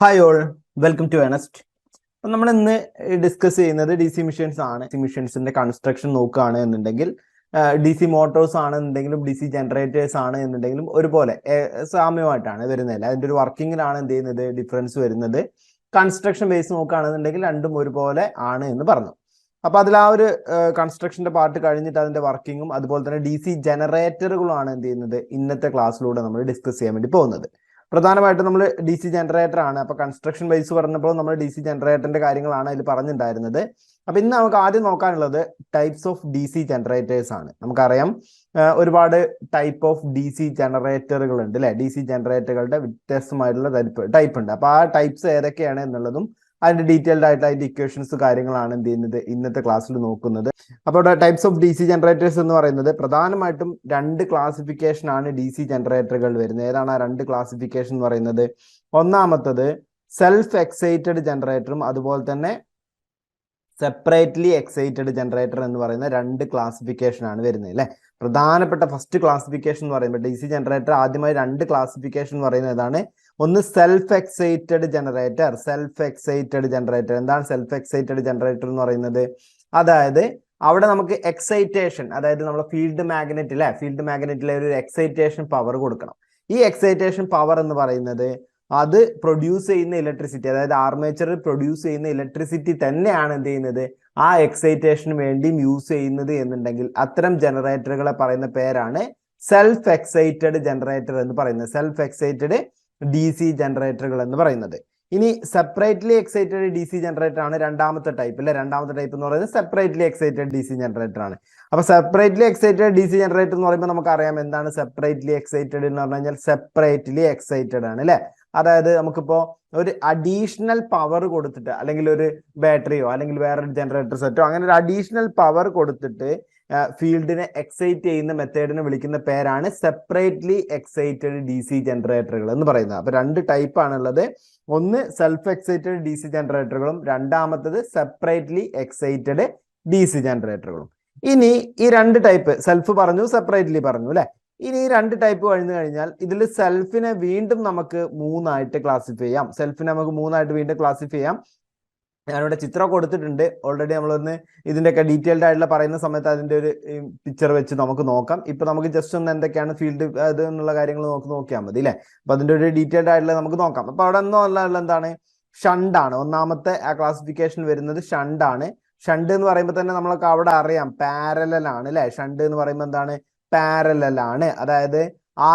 Hi all, welcome to എനസ്റ്റ്. അപ്പം നമ്മൾ ഇന്ന് ഡിസ്കസ് ചെയ്യുന്നത് ഡി സി മെഷീൻസ് ആണ്. ഡി സി മെഷീൻസിന്റെ കൺസ്ട്രക്ഷൻ നോക്കുകയാണ് എന്നുണ്ടെങ്കിൽ ഡി സി മോട്ടോഴ്സ് ആണെന്നുണ്ടെങ്കിലും ഡി സി ജനറേറ്റേഴ്സ് ആണ് എന്നുണ്ടെങ്കിലും ഒരുപോലെ സാമ്യമായിട്ടാണ് വരുന്നത്. അതിന്റെ ഒരു വർക്കിങ്ങിലാണ് എന്ത് ചെയ്യുന്നത് ഡിഫറൻസ് വരുന്നത്. കൺസ്ട്രക്ഷൻ ബേസ് നോക്കുകയാണെന്നുണ്ടെങ്കിൽ രണ്ടും ഒരുപോലെ ആണ് എന്ന് പറഞ്ഞു. അപ്പൊ അതിൽ ആ ഒരു കൺസ്ട്രക്ഷന്റെ പാർട്ട് കഴിഞ്ഞിട്ട് അതിന്റെ വർക്കിങ്ങും അതുപോലെ തന്നെ ഡി സി ജനറേറ്ററുകളുമാണ് എന്ത് ചെയ്യുന്നത് ഇന്നത്തെ ക്ലാസ്സിലൂടെ നമ്മൾ ഡിസ്കസ് ചെയ്യാൻ വേണ്ടി പോകുന്നത്. പ്രധാനമായിട്ടും നമ്മൾ ഡി സി ജനറേറ്റർ ആണ്. അപ്പൊ കൺസ്ട്രക്ഷൻ ബേസ് പറഞ്ഞപ്പോൾ നമ്മൾ ഡി സി ജനറേറ്ററിന്റെ കാര്യങ്ങളാണ് അതിൽ പറഞ്ഞിട്ടുണ്ടായിരുന്നത്. അപ്പൊ ഇന്ന് നമുക്ക് ആദ്യം നോക്കാനുള്ളത് types of D C generators ആണ്. നമുക്കറിയാം ഒരുപാട് ടൈപ്പ് ഓഫ് ഡി സി ജനറേറ്ററുകൾ ഉണ്ട് അല്ലെ. ഡി സി ജനറേറ്ററുകളുടെ വ്യത്യസ്തമായിട്ടുള്ള ടൈപ്പ് ഉണ്ട്. അപ്പൊ ആ ടൈപ്സ് ഏതൊക്കെയാണ് എന്നുള്ളതും അതിന്റെ ഡീറ്റെയിൽഡ് ആയിട്ട് അതിന്റെ ഇക്വേഷൻസ് കാര്യങ്ങളാണ് എന്ത് ചെയ്യുന്നത് ഇന്നത്തെ ക്ലാസ്സിൽ നോക്കുന്നത്. അപ്പോൾ types of D C generators എന്ന് പറയുന്നത് പ്രധാനമായിട്ടും രണ്ട് ക്ലാസിഫിക്കേഷൻ ആണ് ഡി സി ജനറേറ്ററുകൾ വരുന്നത്. ഏതാണ് ആ രണ്ട് ക്ലാസിഫിക്കേഷൻ എന്ന് പറയുന്നത്? ഒന്നാമത്തത് സെൽഫ് എക്സൈറ്റഡ് ജനറേറ്ററും അതുപോലെ തന്നെ സെപ്പറേറ്റ്ലി എക്സൈറ്റഡ് ജനറേറ്റർ എന്ന് പറയുന്ന രണ്ട് ക്ലാസിഫിക്കേഷൻ ആണ് വരുന്നത് അല്ലെ. പ്രധാനപ്പെട്ട ഫസ്റ്റ് ക്ലാസിഫിക്കേഷൻ എന്ന് പറയുമ്പോൾ ഡി സി ജനറേറ്റർ ആദ്യമായി രണ്ട് ക്ലാസിഫിക്കേഷൻ എന്ന് പറയുന്നത് ഏതാണ്? ഒന്ന് self excited generator. Self excited generator എന്താണ് സെൽഫ് എക്സൈറ്റഡ് ജനറേറ്റർ എന്ന് പറയുന്നത്? അതായത് അവിടെ നമുക്ക് എക്സൈറ്റേഷൻ, അതായത് നമ്മുടെ ഫീൽഡ് മാഗ്നറ്റ് അല്ലെ, ഫീൽഡ് മാഗ്നറ്റിലെ ഒരു എക്സൈറ്റേഷൻ പവർ കൊടുക്കണം. ഈ എക്സൈറ്റേഷൻ പവർ എന്ന് പറയുന്നത് അത് പ്രൊഡ്യൂസ് ചെയ്യുന്ന ഇലക്ട്രിസിറ്റി, അതായത് ആർമേച്ചറിൽ പ്രൊഡ്യൂസ് ചെയ്യുന്ന ഇലക്ട്രിസിറ്റി തന്നെയാണ് എന്ത് ചെയ്യുന്നത് ആ എക്സൈറ്റേഷന് വേണ്ടിയും യൂസ് ചെയ്യുന്നത് എന്നുണ്ടെങ്കിൽ അത്തരം ജനറേറ്ററുകളെ പറയുന്ന പേരാണ് സെൽഫ് എക്സൈറ്റഡ് ജനറേറ്റർ എന്ന് പറയുന്നത്. സെൽഫ് എക്സൈറ്റഡ് ഡി സി ജനറേറ്ററുകൾ എന്ന് പറയുന്നത്. ഇനി separately excited D C generator ആണ് രണ്ടാമത്തെ ടൈപ്പ് അല്ലെ. രണ്ടാമത്തെ ടൈപ്പ് എന്ന് പറയുന്നത് separately excited D C generator ആണ്. അപ്പൊ separately excited D C generator എന്ന് പറയുമ്പോൾ നമുക്കറിയാം എന്താണ് സെപ്പറേറ്റ്ലി എക്സൈറ്റഡ് എന്ന് പറഞ്ഞു കഴിഞ്ഞാൽ സെപ്പറേറ്റ്ലി എക്സൈറ്റഡ് ആണ് അല്ലെ. അതായത് നമുക്കിപ്പോ ഒരു അഡീഷണൽ പവർ കൊടുത്തിട്ട്, അല്ലെങ്കിൽ ഒരു ബാറ്ററിയോ അല്ലെങ്കിൽ വേറൊരു ജനറേറ്റർ സെറ്റോ അങ്ങനെ ഒരു അഡീഷണൽ പവർ കൊടുത്തിട്ട് ഫീൽഡിനെ എക്സൈറ്റ് ചെയ്യുന്ന മെത്തേഡിനെ വിളിക്കുന്ന പേരാണ് സെപ്പറേറ്റ്ലി എക്സൈറ്റഡ് ഡി സി ജനറേറ്ററുകൾ എന്ന് പറയുന്നത്. അപ്പൊ രണ്ട് ടൈപ്പ് ആണുള്ളത്. ഒന്ന് സെൽഫ് എക്സൈറ്റഡ് ഡി സി ജനറേറ്ററുകളും രണ്ടാമത്തത് സെപ്പറേറ്റ്ലി എക്സൈറ്റഡ് ഡി സി ജനറേറ്ററുകളും. ഇനി ഈ രണ്ട് ടൈപ്പ്, സെൽഫ് പറഞ്ഞു സെപ്പറേറ്റ്ലി പറഞ്ഞു അല്ലെ. ഇനി ഈ രണ്ട് ടൈപ്പ് കഴിഞ്ഞു കഴിഞ്ഞാൽ ഇതിൽ സെൽഫിനെ വീണ്ടും നമുക്ക് മൂന്നായിട്ട് ക്ലാസിഫൈ ചെയ്യാം. സെൽഫിനെ നമുക്ക് മൂന്നായിട്ട് വീണ്ടും ക്ലാസിഫൈ ചെയ്യാം. ഞാനിവിടെ ചിത്രം കൊടുത്തിട്ടുണ്ട് ഓൾറെഡി. നമ്മളൊന്ന് ഇതിന്റെയൊക്കെ ഡീറ്റെയിൽഡ് ആയിട്ടുള്ള പറയുന്ന സമയത്ത് അതിന്റെ ഒരു പിക്ചർ വെച്ച് നമുക്ക് നോക്കാം. ഇപ്പൊ നമുക്ക് ജസ്റ്റ് ഒന്ന് എന്തൊക്കെയാണ് ഫീൽഡ് അത് എന്നുള്ള കാര്യങ്ങൾ നോക്കിയാൽ മതി അല്ലെ. അപ്പൊ അതിന്റെ ഒരു ഡീറ്റെയിൽഡ് ആയിട്ടുള്ള നമുക്ക് നോക്കാം. അപ്പൊ അവിടെ ഒന്നും എന്താണ് ഷണ്ട് ആണ് ഒന്നാമത്തെ ആ ക്ലാസിഫിക്കേഷൻ വരുന്നത്. ഷണ്ട് ആണ്. ഷണ്ട് എന്ന് പറയുമ്പോൾ തന്നെ നമ്മൾക്ക് അവിടെ അറിയാം പാരലൽ ആണ് അല്ലെ. ഷണ്ട് എന്ന് പറയുമ്പോൾ എന്താണ്? പാരലൽ ആണ്. അതായത്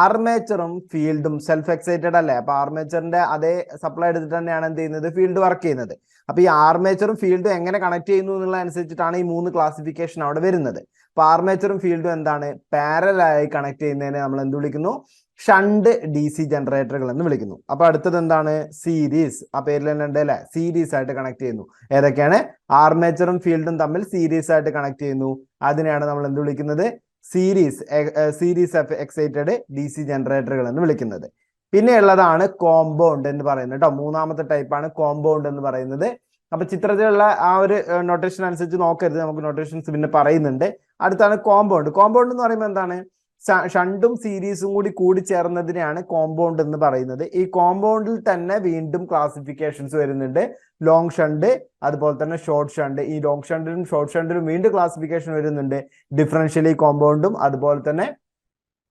ആർമേച്ചറും ഫീൽഡും സെൽഫ് എക്സൈറ്റഡ് അല്ലേ. അപ്പൊ ആർമേച്ചറിന്റെ അതേ സപ്ലൈ എടുത്തിട്ട് തന്നെയാണ് എന്ത് ചെയ്യുന്നത് ഫീൽഡ് വർക്ക് ചെയ്യുന്നത്. അപ്പൊ ഈ ആർമേച്ചറും ഫീൽഡും എങ്ങനെ കണക്ട് ചെയ്യുന്നു എന്നുള്ള അനുസരിച്ചിട്ടാണ് ഈ മൂന്ന് ക്ലാസിഫിക്കേഷൻ അവിടെ വരുന്നത്. അപ്പൊ ആർമേച്ചറും ഫീൽഡും എന്താണ് പാരലായി കണക്ട് ചെയ്യുന്നതിനെ നമ്മൾ എന്ത് വിളിക്കുന്നു? ഷണ്ട് ഡി സി ജനറേറ്ററുകൾ എന്ന് വിളിക്കുന്നു. അപ്പൊ അടുത്തത് എന്താണ്? സീരീസ്. ആ പേരിൽ തന്നെ ഉണ്ട് അല്ലെ. സീരീസ് ആയിട്ട് കണക്ട് ചെയ്യുന്നു. ഏതൊക്കെയാണ്? ആർമേച്ചറും ഫീൽഡും തമ്മിൽ സീരീസ് ആയിട്ട് കണക്ട് ചെയ്യുന്നു. അതിനെയാണ് നമ്മൾ എന്ത് വിളിക്കുന്നത്? സീരീസ് എക്സൈറ്റഡ് ഡി സി ജനറേറ്ററുകൾ എന്ന് വിളിക്കുന്നത്. പിന്നെ ഉള്ളതാണ് കോമ്പൗണ്ട് എന്ന് പറയുന്നത് കേട്ടോ. മൂന്നാമത്തെ ടൈപ്പാണ് കോമ്പൗണ്ട് എന്ന് പറയുന്നത്. അപ്പൊ ചിത്രത്തിലുള്ള ആ ഒരു നൊട്ടേഷൻ അനുസരിച്ച് നോക്കരുത്, നമുക്ക് നൊട്ടേഷൻസ് പിന്നെ പറയുന്നുണ്ട്. അടുത്താണ് കോമ്പൗണ്ട്. കോമ്പൗണ്ട് എന്ന് പറയുമ്പോൾ എന്താണ്? ഷണ്ടും സീരീസും കൂടി ചേർന്നതിനെയാണ് കോമ്പൗണ്ട് എന്ന് പറയുന്നത്. ഈ കോമ്പൗണ്ടിൽ തന്നെ വീണ്ടും ക്ലാസിഫിക്കേഷൻസ് വരുന്നുണ്ട്. ലോങ് ഷണ്ട് അതുപോലെ തന്നെ ഷോർട്ട് ഷണ്ട്. ഈ ലോങ് ഷണ്ടിലും ഷോർട്ട് ഷണ്ടിലും വീണ്ടും ക്ലാസിഫിക്കേഷൻ വരുന്നുണ്ട്. ഡിഫറൻഷ്യലി കോമ്പൗണ്ടും അതുപോലെ തന്നെ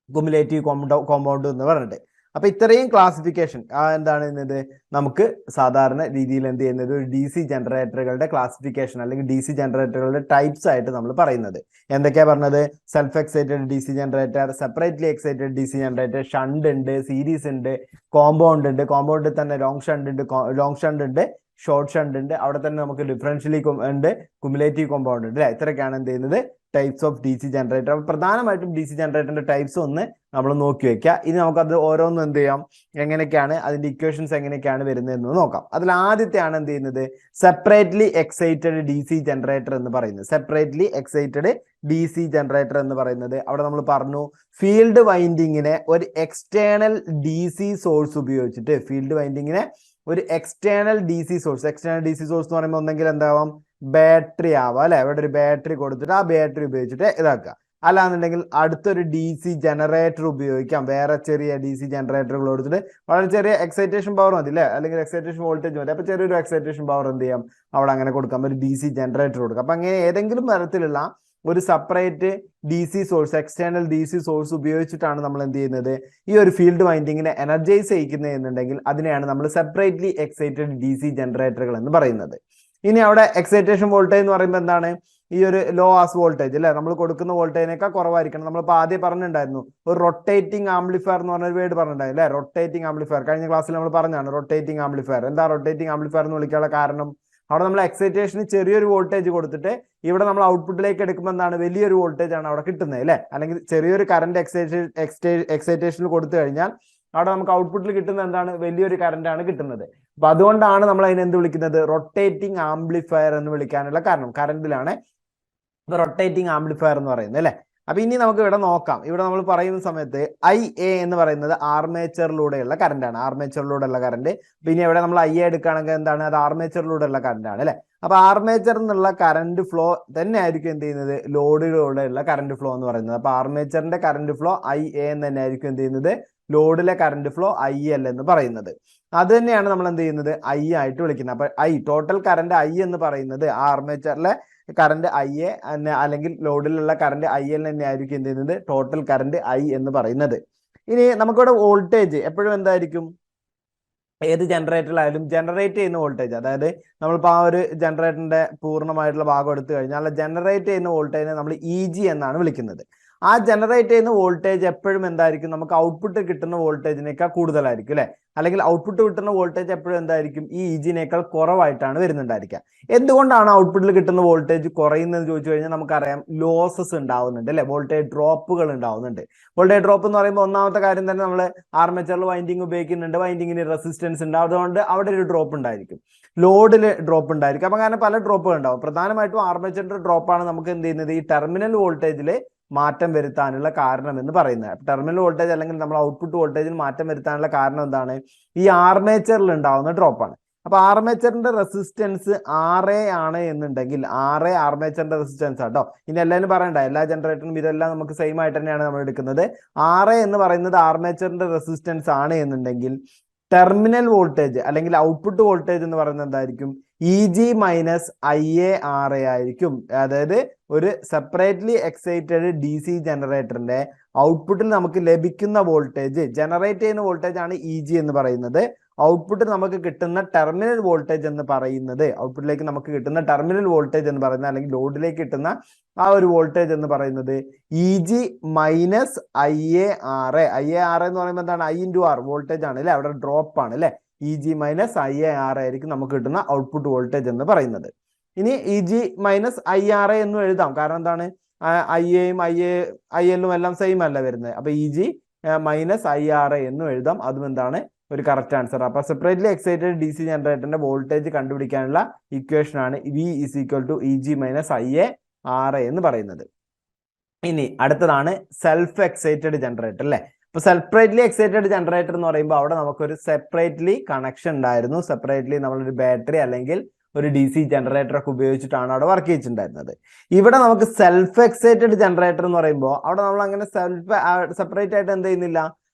കുമുലേറ്റീവ് കോമ്പൗണ്ടും എന്ന് പറഞ്ഞിട്ട്. അപ്പൊ ഇത്രയും ക്ലാസിഫിക്കേഷൻ എന്താണ് എന്നത് നമുക്ക് സാധാരണ രീതിയിൽ എന്ത് ചെയ്യുന്നത് ഒരു ഡി സി ജനറേറ്ററുകളുടെ ക്ലാസിഫിക്കേഷൻ അല്ലെങ്കിൽ ഡി സി ജനറേറ്ററുകളുടെ ടൈപ്സ് ആയിട്ട് നമ്മൾ പറയുന്നത്. എന്തൊക്കെയാ പറഞ്ഞത്? Self excited D C generator, separately excited D C generator, shunt ഉണ്ട്, സീരീസ് ഉണ്ട്, കോമ്പൗണ്ട് ഉണ്ട്. കോമ്പൗണ്ടിൽ തന്നെ ലോങ് ഷണ്ട് ഉണ്ട്, ഷോർട്ട് ഷണ്ട് ഉണ്ട്. അവിടെ തന്നെ നമുക്ക് ഡിഫറൻഷ്യലി ഉണ്ട്, കുമുലേറ്റീവ് കോമ്പൗണ്ട് ഉണ്ട് അല്ലെ. ഇത്രയൊക്കെയാണ് എന്ത് ചെയ്യുന്നത് types of D C generator. അപ്പൊ പ്രധാനമായിട്ടും ഡി സി ജനറേറ്ററിന്റെ ടൈപ്സ് ഒന്ന് നമ്മൾ നോക്കി വെക്കുക. ഇനി നമുക്കത് ഓരോന്നും എന്ത് ചെയ്യാം, എങ്ങനെയൊക്കെയാണ് അതിന്റെ ഇക്വേഷൻസ് എങ്ങനെയൊക്കെയാണ് വരുന്നതെന്ന് നോക്കാം. അതിൽ ആദ്യത്തെയാണ് എന്ത് ചെയ്യുന്നത് separately excited D C generator എന്ന് പറയുന്നത്. Separately excited D C generator എന്ന് പറയുന്നത് അവിടെ നമ്മൾ പറഞ്ഞു ഫീൽഡ് വൈൻഡിങ്ങിനെ ഒരു എക്സ്റ്റേണൽ ഡി സി സോഴ്സ് ഉപയോഗിച്ചിട്ട്, ഫീൽഡ് വൈൻഡിങ്ങിനെ ഒരു എക്സ്റ്റേണൽ ഡി സി സോഴ്സ് എന്ന് പറയുമ്പോൾ ഒന്നെങ്കിൽ എന്താവാം ബാറ്ററി ആവാം അല്ലെ. അവിടെ ഒരു ബാറ്ററി കൊടുത്തിട്ട് ആ ബാറ്ററി ഉപയോഗിച്ചിട്ട് ഇതാക്കുക. അല്ലാന്നുണ്ടെങ്കിൽ അടുത്തൊരു ഡി സി ജനറേറ്റർ ഉപയോഗിക്കാം. വേറെ ചെറിയ ഡി സി ജനറേറ്ററുകൾ കൊടുത്തിട്ട് വളരെ ചെറിയ എക്സൈറ്റേഷൻ പവർ മതി അല്ലേ, അല്ലെങ്കിൽ എക്സൈറ്റേഷൻ വോൾട്ടേജ് മതി. അപ്പൊ ചെറിയൊരു എക്സൈറ്റേഷൻ പവർ എന്ത് ചെയ്യാം, അവിടെ അങ്ങനെ കൊടുക്കാം, ഒരു ഡി സി ജനറേറ്റർ കൊടുക്കാം. അപ്പൊ അങ്ങനെ ഏതെങ്കിലും തരത്തിലുള്ള ഒരു separate D C source, external D C source ഉപയോഗിച്ചിട്ടാണ് നമ്മൾ എന്ത് ചെയ്യുന്നത്, ഈ ഒരു ഫീൽഡ് വൈൻഡിങ്ങിനെ എനർജൈസ് ചെയ്യിക്കുന്നത് എന്നുണ്ടെങ്കിൽ അതിനെയാണ് നമ്മൾ സെപ്പറേറ്റ്ലി എക്സൈറ്റഡ് ഡി സി ജനറേറ്ററുകൾ എന്ന് പറയുന്നത്. ഇനി അവിടെ എക്സൈറ്റേഷൻ വോൾട്ടേജ് എന്ന് പറയുമ്പോൾ എന്താണ്, ഈ ഒരു ലോ ആസ് വോൾട്ടേജ് അല്ലെ, നമ്മൾ കൊടുക്കുന്ന വോൾട്ടേജിനേക്കാൾ കുറവായിരിക്കണം. നമ്മളിപ്പോൾ ആദ്യം പറഞ്ഞിട്ടുണ്ടായിരുന്നു ഒരു റൊട്ടേറ്റിംഗ് ആംപ്ലിഫയർ എന്ന് പറഞ്ഞൊരു വേർഡ് പറഞ്ഞിട്ടുണ്ടായിരുന്നു അല്ലെ, റൊട്ടേറ്റിംഗ് ആംപ്ലിഫയർ. കഴിഞ്ഞ ക്ലാസ്സിൽ നമ്മൾ പറഞ്ഞാണ് റൊട്ടേറ്റിംഗ് ആംപ്ലിഫയർ. എന്താ റൊട്ടേറ്റിംഗ് ആംപ്ലിഫയർ എന്ന് വിളിക്കാനുള്ള കാരണം, അവിടെ നമ്മൾ എക്സൈറ്റേഷന് ചെറിയൊരു വോൾട്ടേജ് കൊടുത്തിട്ട് ഇവിടെ നമ്മൾ ഔട്ട്പുട്ടിലേക്ക് എടുക്കുമ്പോൾ എന്താണ്, വലിയൊരു വോൾട്ടേജ് ആണ് അവിടെ കിട്ടുന്നത് അല്ലെ, അല്ലെങ്കിൽ ചെറിയൊരു കറണ്ട് എക്സൈറ്റേഷനിൽ കൊടുത്തു കഴിഞ്ഞാൽ അവിടെ നമുക്ക് ഔട്ട്പുട്ടിൽ കിട്ടുന്നത് എന്താണ്, വലിയൊരു കറണ്ട് ആണ് കിട്ടുന്നത്. അപ്പൊ അതുകൊണ്ടാണ് നമ്മൾ അതിനെ എന്ത് വിളിക്കുന്നത്, റൊട്ടേറ്റിംഗ് ആംപ്ലിഫയർ എന്ന് വിളിക്കാനുള്ള കാരണം. കറണ്ടിലാണ് റൊട്ടേറ്റിംഗ് ആംപ്ലിഫയർ എന്ന് പറയുന്നത് അല്ലെ. അപ്പൊ ഇനി നമുക്ക് ഇവിടെ നോക്കാം. ഇവിടെ നമ്മൾ പറയുന്ന സമയത്ത് IA എന്ന് പറയുന്നത് ആർമേച്ചറിലൂടെയുള്ള കറണ്ടാണ്, ആർമേച്ചറിലൂടെയുള്ള കറണ്ട്. പിന്നെ ഇവിടെ നമ്മൾ IA എടുക്കുകയാണെങ്കിൽ എന്താണ്, അത് ആർമേച്ചറിലൂടെയുള്ള കറണ്ടാണ് അല്ലെ. അപ്പൊ ആർമേച്ചറിൽ നിന്നുള്ള കറണ്ട് ഫ്ലോ തന്നെ ആയിരിക്കും എന്ത് ചെയ്യുന്നത്, ലോഡിലൂടെയുള്ള കറണ്ട് ഫ്ലോ എന്ന് പറയുന്നത്. അപ്പൊ ആർമേച്ചറിന്റെ കറണ്ട് ഫ്ലോ IA എന്ന് തന്നെ ആയിരിക്കും എന്ത് ചെയ്യുന്നത്, ലോഡിലെ കറണ്ട് ഫ്ലോ IL എന്ന് പറയുന്നത്. അത് തന്നെയാണ് നമ്മൾ എന്ത് ചെയ്യുന്നത്, I ആയിട്ട് വിളിക്കുന്നത്. അപ്പൊ ടോട്ടൽ കറണ്ട് I എന്ന് പറയുന്നത് ആർമേച്ചറിലെ കറണ്ട് IA അല്ലെങ്കിൽ ലോഡിലുള്ള കറണ്ട് IL തന്നെ ആയിരിക്കും എന്ത് ചെയ്യുന്നത്, ടോട്ടൽ കറണ്ട് I എന്ന് പറയുന്നത്. ഇനി നമുക്കിവിടെ വോൾട്ടേജ് എപ്പോഴും എന്തായിരിക്കും, ഏത് ജനറേറ്ററിലായാലും ജനറേറ്റ് ചെയ്യുന്ന വോൾട്ടേജ്, അതായത് നമ്മളിപ്പോൾ ആ ഒരു ജനറേറ്ററിന്റെ പൂർണ്ണമായിട്ടുള്ള ഭാഗം എടുത്തു കഴിഞ്ഞാൽ ജനറേറ്റ് ചെയ്യുന്ന വോൾട്ടേജിനെ നമ്മൾ EG എന്നാണ് വിളിക്കുന്നത്. ആ ജനറേറ്റ് ചെയ്യുന്ന വോൾട്ടേജ് എപ്പോഴും എന്തായിരിക്കും, നമുക്ക് ഔട്ട്പുട്ട് കിട്ടുന്ന വോൾട്ടേജിനേക്കാൾ കൂടുതലായിരിക്കും അല്ലെ, അല്ലെങ്കിൽ ഔട്ട്പുട്ട് കിട്ടുന്ന വോൾട്ടേജ് എപ്പോഴും എന്തായിരിക്കും, ഈ EG-നേക്കാൾ കുറവായിട്ടാണ് വരുന്നുണ്ടായിരിക്കുക. എന്തുകൊണ്ടാണ് ഔട്ട്പുട്ടിൽ കിട്ടുന്ന വോൾട്ടേജ് കുറയുന്നത് ചോദിച്ചു കഴിഞ്ഞാൽ നമുക്കറിയാം, ലോസസ് ഉണ്ടാവുന്നുണ്ട് അല്ലെ, വോൾട്ടേജ് ഡ്രോപ്പുകൾ ഉണ്ടാവുന്നുണ്ട്. വോൾട്ടേജ് ഡ്രോപ്പ് എന്ന് പറയുമ്പോൾ ഒന്നാമത്തെ കാര്യം തന്നെ നമ്മൾ ആർമേച്ചറിൽ വൈൻഡിങ് ഉപയോഗിക്കുന്നുണ്ട്, വൈൻഡിങ്ങിന് റെസിസ്റ്റൻസ് ഉണ്ട്, അതുകൊണ്ട് അവിടെ ഒരു ഡ്രോപ്പ് ഉണ്ടായിരിക്കും, ലോഡിൽ ഡ്രോപ്പ് ഉണ്ടായിരിക്കും. അപ്പൊ അങ്ങനെ പല ഡ്രോപ്പുകൾ ഉണ്ടാവും. പ്രധാനമായിട്ടും ആർമേച്ചറിന്റെ ഡ്രോപ്പാണ് നമുക്ക് എന്ത് ചെയ്യുന്നത്, ഈ ടെർമിനൽ വോൾട്ടേജിൽ മാറ്റം വരുത്താനുള്ള കാരണം എന്ന് പറയുന്നത്. ടെർമിനൽ വോൾട്ടേജ് അല്ലെങ്കിൽ നമ്മൾ ഔട്ട്പുട്ട് വോൾട്ടേജിൽ മാറ്റം വരുത്താനുള്ള കാരണം എന്താണ്, ഈ ആർമേച്ചറിൽ ഉണ്ടാവുന്ന ഡ്രോപ്പാണ്. അപ്പൊ ആർമേച്ചറിന്റെ റെസിസ്റ്റൻസ് RA ആണ് എന്നുണ്ടെങ്കിൽ, RA ആർമേച്ചറിന്റെ റെസിസ്റ്റൻസ് ആട്ടോ. ഇനി എല്ലാവരും പറയണ്ട, എല്ലാ ജനറേറ്ററും ഇതെല്ലാം നമുക്ക് സെയിം ആയിട്ട് തന്നെയാണ് നമ്മൾ എടുക്കുന്നത്. RA എന്ന് പറയുന്നത് ആർമേച്ചറിന്റെ റെസിസ്റ്റൻസ് ആണ് എന്നുണ്ടെങ്കിൽ ടെർമിനൽ വോൾട്ടേജ് അല്ലെങ്കിൽ ഔട്ട്പുട്ട് വോൾട്ടേജ് എന്ന് പറയുന്നത് എന്തായിരിക്കും, EG മൈനസ് IARA ആയിരിക്കും. അതായത് ഒരു സെപ്പറേറ്റ്ലി എക്സൈറ്റഡ് DC ജനറേറ്ററിന്റെ ഔട്ട്പുട്ടിൽ നമുക്ക് ലഭിക്കുന്ന വോൾട്ടേജ്, ജനറേറ്റ് ചെയ്യുന്ന വോൾട്ടേജ് ആണ് EG എന്ന് പറയുന്നത്. ഔട്ട്പുട്ടിൽ നമുക്ക് കിട്ടുന്ന ടെർമിനൽ വോൾട്ടേജ് എന്ന് പറയുന്നത്, ഔട്ട്പുട്ടിലേക്ക് നമുക്ക് കിട്ടുന്ന ടെർമിനൽ വോൾട്ടേജ് എന്ന് പറയുന്നത്, അല്ലെങ്കിൽ ലോഡിലേക്ക് കിട്ടുന്ന ആ ഒരു വോൾട്ടേജ് എന്ന് പറയുന്നത് EG മൈനസ് IARA. IARA എന്ന് പറയുമ്പോൾ എന്താണ്, I/R വോൾട്ടേജ് ആണ് അല്ലെ, അവിടെ ഡ്രോപ്പ് ആണ് അല്ലെ. EG മൈനസ് IARA ആയിരിക്കും നമുക്ക് കിട്ടുന്ന ഔട്ട്പുട്ട് വോൾട്ടേജ് എന്ന് പറയുന്നത്. ഇനി EG മൈനസ് IRA എന്നും എഴുതാം. കാരണം എന്താണ്, IAയും ILും എല്ലാം സെയിം അല്ല വരുന്നത്. അപ്പൊ EG മൈനസ് IRA എന്നും എഴുതാം. അതും എന്താണ്, ഒരു കറക്റ്റ് ആൻസർ. അപ്പൊ സെപ്പറേറ്റ്ലി എക്സൈറ്റഡ് DC ജനറേറ്ററിന്റെ വോൾട്ടേജ് കണ്ടുപിടിക്കാനുള്ള ഇക്വേഷൻ ആണ് V is equal to EG minus IARA എന്ന് പറയുന്നത്. ഇനി അടുത്തതാണ് സെൽഫ് എക്സൈറ്റഡ് ജനറേറ്റർ അല്ലെ. അപ്പൊ സെപ്പറേറ്റ്ലി എക്സൈറ്റഡ് ജനറേറ്റർ എന്ന് പറയുമ്പോൾ അവിടെ നമുക്കൊരു സെപ്പറേറ്റ്ലി കണക്ഷൻ ഉണ്ടായിരുന്നു. സെപ്പറേറ്റ്ലി നമ്മളൊരു ബാറ്ററി അല്ലെങ്കിൽ ഒരു DC ജനറേറ്റർ ഒക്കെ ഉപയോഗിച്ചിട്ടാണ് അവിടെ വർക്ക് ചെയ്തിട്ടുണ്ടായിരുന്നത്. ഇവിടെ നമുക്ക് സെൽഫ് എക്സൈറ്റഡ് ജനറേറ്റർ എന്ന് പറയുമ്പോൾ അവിടെ നമ്മൾ അങ്ങനെ സെപ്പറേറ്റ് ആയിട്ട് എന്ത് ചെയ്യുന്നില്ല,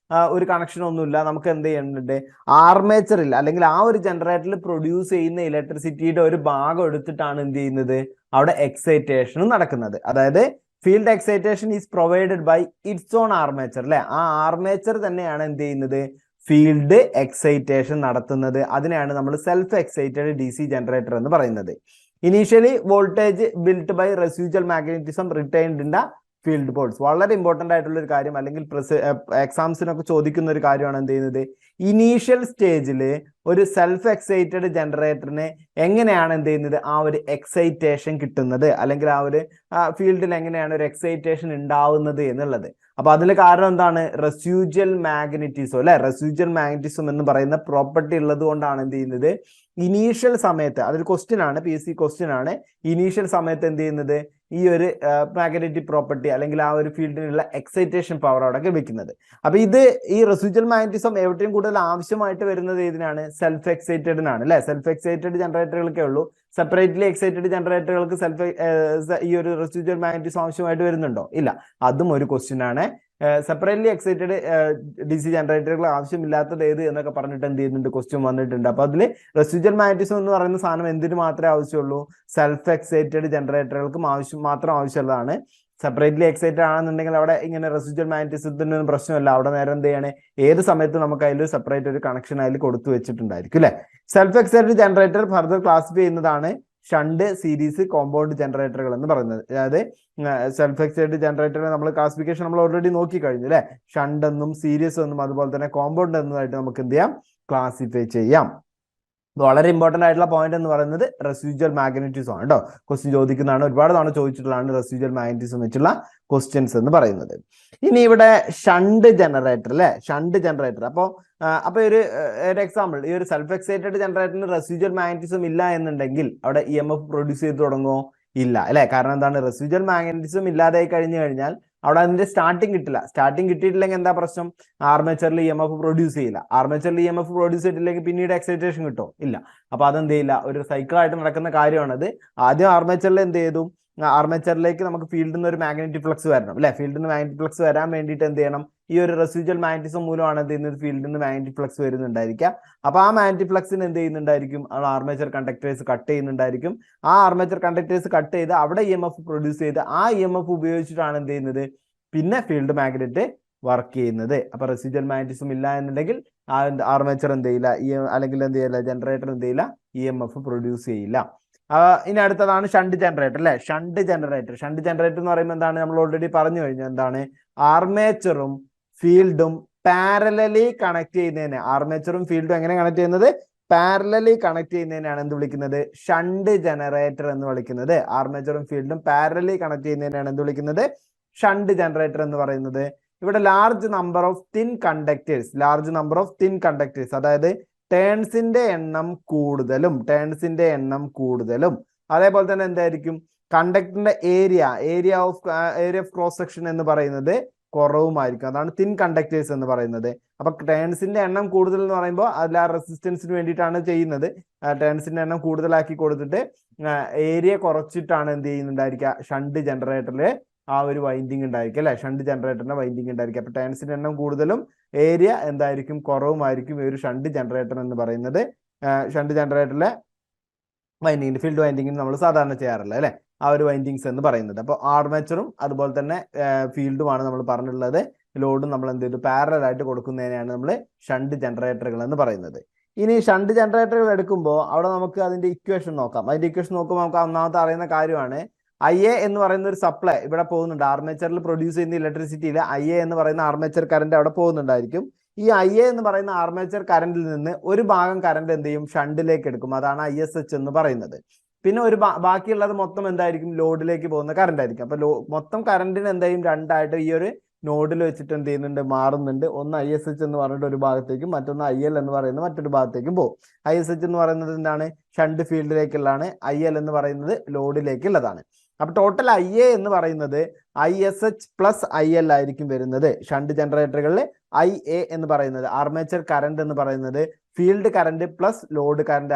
ഒരു കണക്ഷൻ ഒന്നുമില്ല. നമുക്ക് എന്ത് ചെയ്യുന്നുണ്ട്, ആർമേച്ചറിൽ അല്ലെങ്കിൽ ആ ഒരു ജനറേറ്ററിൽ പ്രൊഡ്യൂസ് ചെയ്യുന്ന ഇലക്ട്രിസിറ്റിയുടെ ഒരു ഭാഗം എടുത്തിട്ടാണ് എന്ത് ചെയ്യുന്നത്, അവിടെ എക്സൈറ്റേഷനും നടക്കുന്നത്. അതായത് field excitation is provided by its on armature അല്ലെ. ആ ആർമേച്ചർ തന്നെയാണ് എന്ത് ചെയ്യുന്നത്, ഫീൽഡ് എക്സൈറ്റേഷൻ നടത്തുന്നത്. അതിനെയാണ് നമ്മൾ സെൽഫ് എക്സൈറ്റഡ് DC ജനറേറ്റർ എന്ന് പറയുന്നത്. Initially voltage built by residual magnetism retained in the field poles. വളരെ ഇമ്പോർട്ടന്റ് ആയിട്ടുള്ള ഒരു കാര്യം, അല്ലെങ്കിൽ എക്സാംസിനൊക്കെ ചോദിക്കുന്ന ഒരു കാര്യമാണ് എന്ത് ചെയ്യുന്നത്, ഇനീഷ്യൽ സ്റ്റേജിൽ ഒരു സെൽഫ് എക്സൈറ്റഡ് ജനറേറ്ററിനെ എങ്ങനെയാണ് എന്ത് ചെയ്യുന്നത്, ആ ഒരു എക്സൈറ്റേഷൻ കിട്ടുന്നത്, അല്ലെങ്കിൽ ആ ഒരു ഫീൽഡിൽ എങ്ങനെയാണ് ഒരു എക്സൈറ്റേഷൻ ഉണ്ടാവുന്നത് എന്നുള്ളത്. അപ്പൊ അതിന് കാരണം എന്താണ്, റെസിഡ്യൂവൽ മാഗ്നറ്റിസം അല്ലെ. റെസിഡ്യൂവൽ മാഗ്നറ്റിസം എന്ന് പറയുന്ന പ്രോപ്പർട്ടി ഉള്ളത് കൊണ്ടാണ് എന്ത് ചെയ്യുന്നത്, ഇനീഷ്യൽ സമയത്ത്, അതൊരു ക്വസ്റ്റ്യൻ ആണ്, PSC ക്വസ്റ്റ്യൻ ആണ്, ഇനീഷ്യൽ സമയത്ത് എന്ത് ചെയ്യുന്നത്, ഈ ഒരു മാഗ്നറ്റിക് പ്രോപ്പർട്ടി അല്ലെങ്കിൽ ആ ഒരു ഫീൽഡിനുള്ള എക്സൈറ്റേഷൻ പവർ അവിടെ ലഭിക്കുന്നത്. അപ്പൊ ഈ റെസിജ്വൽ മാഗ്നറ്റിസം ഏറ്റവും കൂടുതൽ ആവശ്യമായിട്ട് വരുന്നത് ഏതിനാണ്? സെൽഫ് എക്സൈറ്റഡിനാണ് അല്ലെ. സെൽഫ് എക്സൈറ്റഡ് ജനറേറ്ററുകൾക്കേ ഉള്ളൂ. സെപ്പറേറ്റ്ലി എക്സൈറ്റഡ് ജനറേറ്ററുകൾക്ക് ഈ ഒരു റെസിജ്വൽ മാഗ്നറ്റിസം ആവശ്യമായിട്ട് വരുന്നുണ്ടോ? ഇല്ല. അതും ഒരു ക്വസ്റ്റ്യൻ ആണ്. സെപ്പറേറ്റ്ലി എക്സൈറ്റഡ് DC ജനറേറ്ററുകൾ ആവശ്യമില്ലാത്തത് ഏത് എന്നൊക്കെ പറഞ്ഞിട്ട് എന്ത് ചെയ്യുന്നുണ്ട്, ക്വസ്റ്റ്യൻ വന്നിട്ടുണ്ട്. അപ്പൊ അതിൽ റെസിജ്വൽ മാഗ്നറ്റിസം എന്ന് പറയുന്ന സാധനം എന്തിനു മാത്രമേ ആവശ്യമുള്ളൂ? സെൽഫ് എക്സൈറ്റഡ് ജനറേറ്ററുകൾക്കും മാത്രം ആവശ്യമുള്ളതാണ്. സെപ്പറേറ്റ്ലി എക്സൈറ്റഡ് ആണെന്നുണ്ടെങ്കിൽ അവിടെ ഇങ്ങനെ റെസിജ്വൽ മാഗ്നറ്റിസത്തിന് പ്രശ്നമല്ല. അവിടെ നേരെ എന്ത് ചെയ്യണേ, ഏത് സമയത്ത് നമുക്ക് അതിൽ സെപ്പറേറ്റ് ഒരു കണക്ഷൻ അതിൽ കൊടുത്തു വെച്ചിട്ടുണ്ടായിരിക്കും അല്ലെ. Self excited generator further classify ചെയ്യുന്നതാണ് ഷണ്ട്, സീരീസ്, കോമ്പൗണ്ട് ജനറേറ്ററുകൾ എന്ന് പറയുന്നത്. അതായത് സെൽഫ് എക്സൈറ്റഡ് ജനറേറ്റർ നമ്മൾ ക്ലാസിഫിക്കേഷൻ നമ്മൾ ഓൾറെഡി നോക്കി കഴിഞ്ഞു അല്ലെ. ഷണ്ട് എന്നും സീരീസ് എന്നും അതുപോലെ തന്നെ കോമ്പൗണ്ട് എന്നതായിട്ട് നമുക്ക് എന്ത് ചെയ്യാം, ക്ലാസിഫൈ ചെയ്യാം. വളരെ ഇമ്പോർട്ടന്റ് ആയിട്ടുള്ള പോയിന്റ് എന്ന് പറയുന്നത് റെസിജ്വൽ മാഗ്നറ്റിസം ആണ് കേട്ടോ. ക്വസ്റ്റ്യൻ ചോദിക്കുന്നതാണ്, ഒരുപാട് തവണ ചോദിച്ചിട്ടുള്ളതാണ് റെസിജ്വൽ മാഗ്നറ്റിസം വെച്ചുള്ള ക്വസ്റ്റ്യൻസ് എന്ന് പറയുന്നത്. ഇനി ഇവിടെ ഷണ്ട് ജനറേറ്റർ അല്ലെ, ഷണ്ട് ജനറേറ്റർ. അപ്പൊ ഒരു എക്സാമ്പിൾ, ഈ ഒരു സെൽഫ് എക്സൈറ്റഡ് ജനറേറ്ററിന് റെസിജ്വൽ മാഗ്നറ്റിസം ഇല്ല എന്നുണ്ടെങ്കിൽ അവിടെ EMF പ്രൊഡ്യൂസ് ചെയ്ത് തുടങ്ങുമോ? ഇല്ല അല്ലെ. കാരണം എന്താണ്, റെസിജ്വൽ മാഗ്നറ്റിസം ഇല്ലാതായി കഴിഞ്ഞു കഴിഞ്ഞാൽ അവിടെ അതിന്റെ സ്റ്റാർട്ടിങ് കിട്ടില്ല. സ്റ്റാർട്ടിങ് കിട്ടിയിട്ടില്ലെങ്കിൽ എന്താ പ്രശ്നം? ആർമേച്ചറിൽ EMF പ്രൊഡ്യൂസ് ചെയ്യില്ല. ആർമേച്ചറിൽ EMF പ്രൊഡ്യൂസ് ചെയ്തിട്ടില്ലെങ്കിൽ പിന്നീട് എക്സൈറ്റേഷൻ കിട്ടും? ഇല്ല. അപ്പൊ അതെന്ത് ചെയ്യില്ല, ഒരു സൈക്കിളായിട്ട് നടക്കുന്ന കാര്യമാണത്. ആദ്യം ആർമേച്ചറിൽ എന്ത് ചെയ്തു, ആർമേച്ചറിലേക്ക് നമുക്ക് ഫീൽഡിൽ നിന്ന് ഒരു മാഗ്നറ്റിക് ഫ്ലക്സ് വരണം അല്ലെ. ഫീൽഡിൽ നിന്ന് മാഗ്നറ്റിക് ഫ്ലക്സ് വരാൻ വേണ്ടിയിട്ട് എന്ത് ചെയ്യണം, ഈ ഒരു റെസിജ്വൽ മാഗ്നറ്റിസം മൂലമാണ് എന്ത് ചെയ്യുന്നത്, ഫീൽഡിൽ നിന്ന് മാഗ്നറ്റിക് ഫ്ലക്സ് വരുന്നുണ്ടായിരിക്കുക. അപ്പൊ ആ മാഗ്നറ്റിക് ഫ്ലക്സിന് എന്ത് ചെയ്യുന്നുണ്ടായിരിക്കും, ആർമേച്ചർ കണ്ടക്ടേഴ്സ് കട്ട് ചെയ്യുന്നുണ്ടായിരിക്കും. ആ ആർമേച്ചർ കണ്ടക്ടേഴ്സ് കട്ട് ചെയ്ത് അവിടെ EMF പ്രൊഡ്യൂസ് ചെയ്ത് ആ EMF ഉപയോഗിച്ചിട്ടാണ് എന്ത് ചെയ്യുന്നത്, പിന്നെ ഫീൽഡ് മാഗ്നറ്റ് വർക്ക് ചെയ്യുന്നത്. അപ്പൊ റെസിജ്വൽ മാഗ്നറ്റിസം ഇല്ല എന്നുണ്ടെങ്കിൽ ആർമേച്ചർ എന്ത് ചെയ്യില്ല, അല്ലെങ്കിൽ എന്ത് ചെയ്യില്ല, ജനറേറ്റർ എന്ത് ചെയ്യില്ല, EMF പ്രൊഡ്യൂസ് ചെയ്യില്ല. ഇനി അടുത്തതാണ് ഷണ്ട് ജനറേറ്റർ അല്ലെ. ഷണ്ട് ജനറേറ്റർ എന്ന് പറയുമ്പോൾ എന്താണ്, നമ്മൾ ഓൾറെഡി പറഞ്ഞു കഴിഞ്ഞു. എന്താണ്, ആർമേച്ചറും ഫീൽഡും പാരലലി കണക്ട് ചെയ്യുന്നതിന്, ആർമേച്ചറും ഫീൽഡും എങ്ങനെ കണക്ട് ചെയ്യുന്നത്, പാരലലി കണക്ട് ചെയ്യുന്നതിനാണ് എന്ത് വിളിക്കുന്നത്, ഷണ്ട് ജനറേറ്റർ എന്ന് വിളിക്കുന്നത്. ആർമേച്ചറും ഫീൽഡും പാരലലി കണക്ട് ചെയ്യുന്നതിനാണ് എന്ത് വിളിക്കുന്നത്, ഷണ്ട് ജനറേറ്റർ എന്ന് പറയുന്നത്. ഇവിടെ large number of thin conductors, അതായത് ടേൺസിന്റെ എണ്ണം കൂടുതലും അതേപോലെ തന്നെ എന്തായിരിക്കും, കണ്ടക്ടറിന്റെ ഏരിയ ഓഫ് ക്രോസ് സെക്ഷൻ എന്ന് പറയുന്നത് കുറവുമായിരിക്കും. അതാണ് തിൻ കണ്ടക്ടേഴ്സ് എന്ന് പറയുന്നത്. അപ്പൊ ടേൺസിന്റെ എണ്ണം കൂടുതൽ എന്ന് പറയുമ്പോൾ അതിൽ ആ റെസിസ്റ്റൻസിന് വേണ്ടിയിട്ടാണ് ചെയ്യുന്നത്. ടേൺസിന്റെ എണ്ണം കൂടുതലാക്കി കൊടുത്തിട്ട് ഏരിയ കുറച്ചിട്ടാണ് എന്ത് ചെയ്യുന്നുണ്ടായിരിക്കുക, ഷണ്ട് ജനറേറ്ററിൽ ആ ഒരു വൈൻഡിങ് ഉണ്ടായിരിക്കും അല്ലെ. ഷണ്ട് ജനറേറ്ററിന്റെ വൈൻഡിങ് ഉണ്ടായിരിക്കും. അപ്പൊ ടേൺസിന്റെ എണ്ണം കൂടുതലും ഏരിയ എന്തായിരിക്കും, കുറവുമായിരിക്കും ഈ ഒരു ഷണ്ട് ജനറേറ്റർ എന്ന് പറയുന്നത്. ഷണ്ട് ജനറേറ്ററിലെ വൈൻഡിങ്, ഫീൽഡ് വൈൻഡിങ്ങിന് നമ്മൾ സാധാരണ ചെയ്യാറില്ല അല്ലെ, ആ ഒരു വൈൻഡിങ്സ് എന്ന് പറയുന്നത്. അപ്പോൾ ആർമേച്ചറും അതുപോലെ തന്നെ ഫീൽഡുമാണ് നമ്മൾ പറഞ്ഞിട്ടുള്ളത്. ലോഡും നമ്മൾ എന്ത് ചെയ്തു, പാരലൽ ആയിട്ട് കൊടുക്കുന്നതിനെയാണ് നമ്മൾ ഷണ്ട് ജനറേറ്ററുകൾ എന്ന് പറയുന്നത്. ഇനി ഷണ്ട് ജനറേറ്ററുകൾ എടുക്കുമ്പോൾ അവിടെ നമുക്ക് അതിന്റെ ഇക്വേഷൻ നോക്കാം. അതിന്റെ ഇക്വേഷൻ നോക്കുമ്പോൾ നമുക്ക് ഒന്നാമത്തെ അറിയുന്ന കാര്യമാണ് IA എന്ന് പറയുന്ന ഒരു സപ്ലൈ ഇവിടെ പോകുന്നുണ്ട്. ആർമേച്ചറിൽ പ്രൊഡ്യൂസ് ചെയ്യുന്ന ഇലക്ട്രിസിറ്റിയിൽ IA എന്ന് പറയുന്ന ആർമേച്ചർ കറന്റ് അവിടെ പോകുന്നുണ്ടായിരിക്കും. ഈ IA എന്ന് പറയുന്ന ആർമേച്ചർ കറന്റിൽ നിന്ന് ഒരു ഭാഗം കറന്റ് എന്ത് ചെയ്യും, ഷണ്ടിലേക്ക് എടുക്കും. അതാണ് ISH എന്ന് പറയുന്നത്. പിന്നെ ഒരു ബാക്കിയുള്ളത് മൊത്തം എന്തായിരിക്കും, ലോഡിലേക്ക് പോകുന്ന കറന്റ് ആയിരിക്കും. അപ്പൊ മൊത്തം കറന്റിന് എന്തായാലും രണ്ടായിട്ട് ഈ ഒരു നോഡിൽ വെച്ചിട്ട് എന്ത് ചെയ്യുന്നുണ്ട്, മാറുന്നുണ്ട്. ഒന്ന് ISH എന്ന് പറഞ്ഞിട്ട് ഒരു ഭാഗത്തേക്കും മറ്റൊന്ന് IL എന്ന് പറയുന്നത് മറ്റൊരു ഭാഗത്തേക്കും പോകും. ISH എന്ന് പറയുന്നത് എന്താണ്, ഷണ്ട് ഫീൽഡിലേക്കുള്ളതാണ്. IL എന്ന് പറയുന്നത് ലോഡിലേക്കുള്ളതാണ്. അപ്പൊ ടോട്ടൽ IA എന്ന് പറയുന്നത് ISH പ്ലസ് IL ആയിരിക്കും വരുന്നത്. ഷണ്ട് ജനറേറ്ററുകളിൽ IA എന്ന് പറയുന്നത് ആർമേച്ചർ കറന്റ് എന്ന് പറയുന്നത് field current plus load current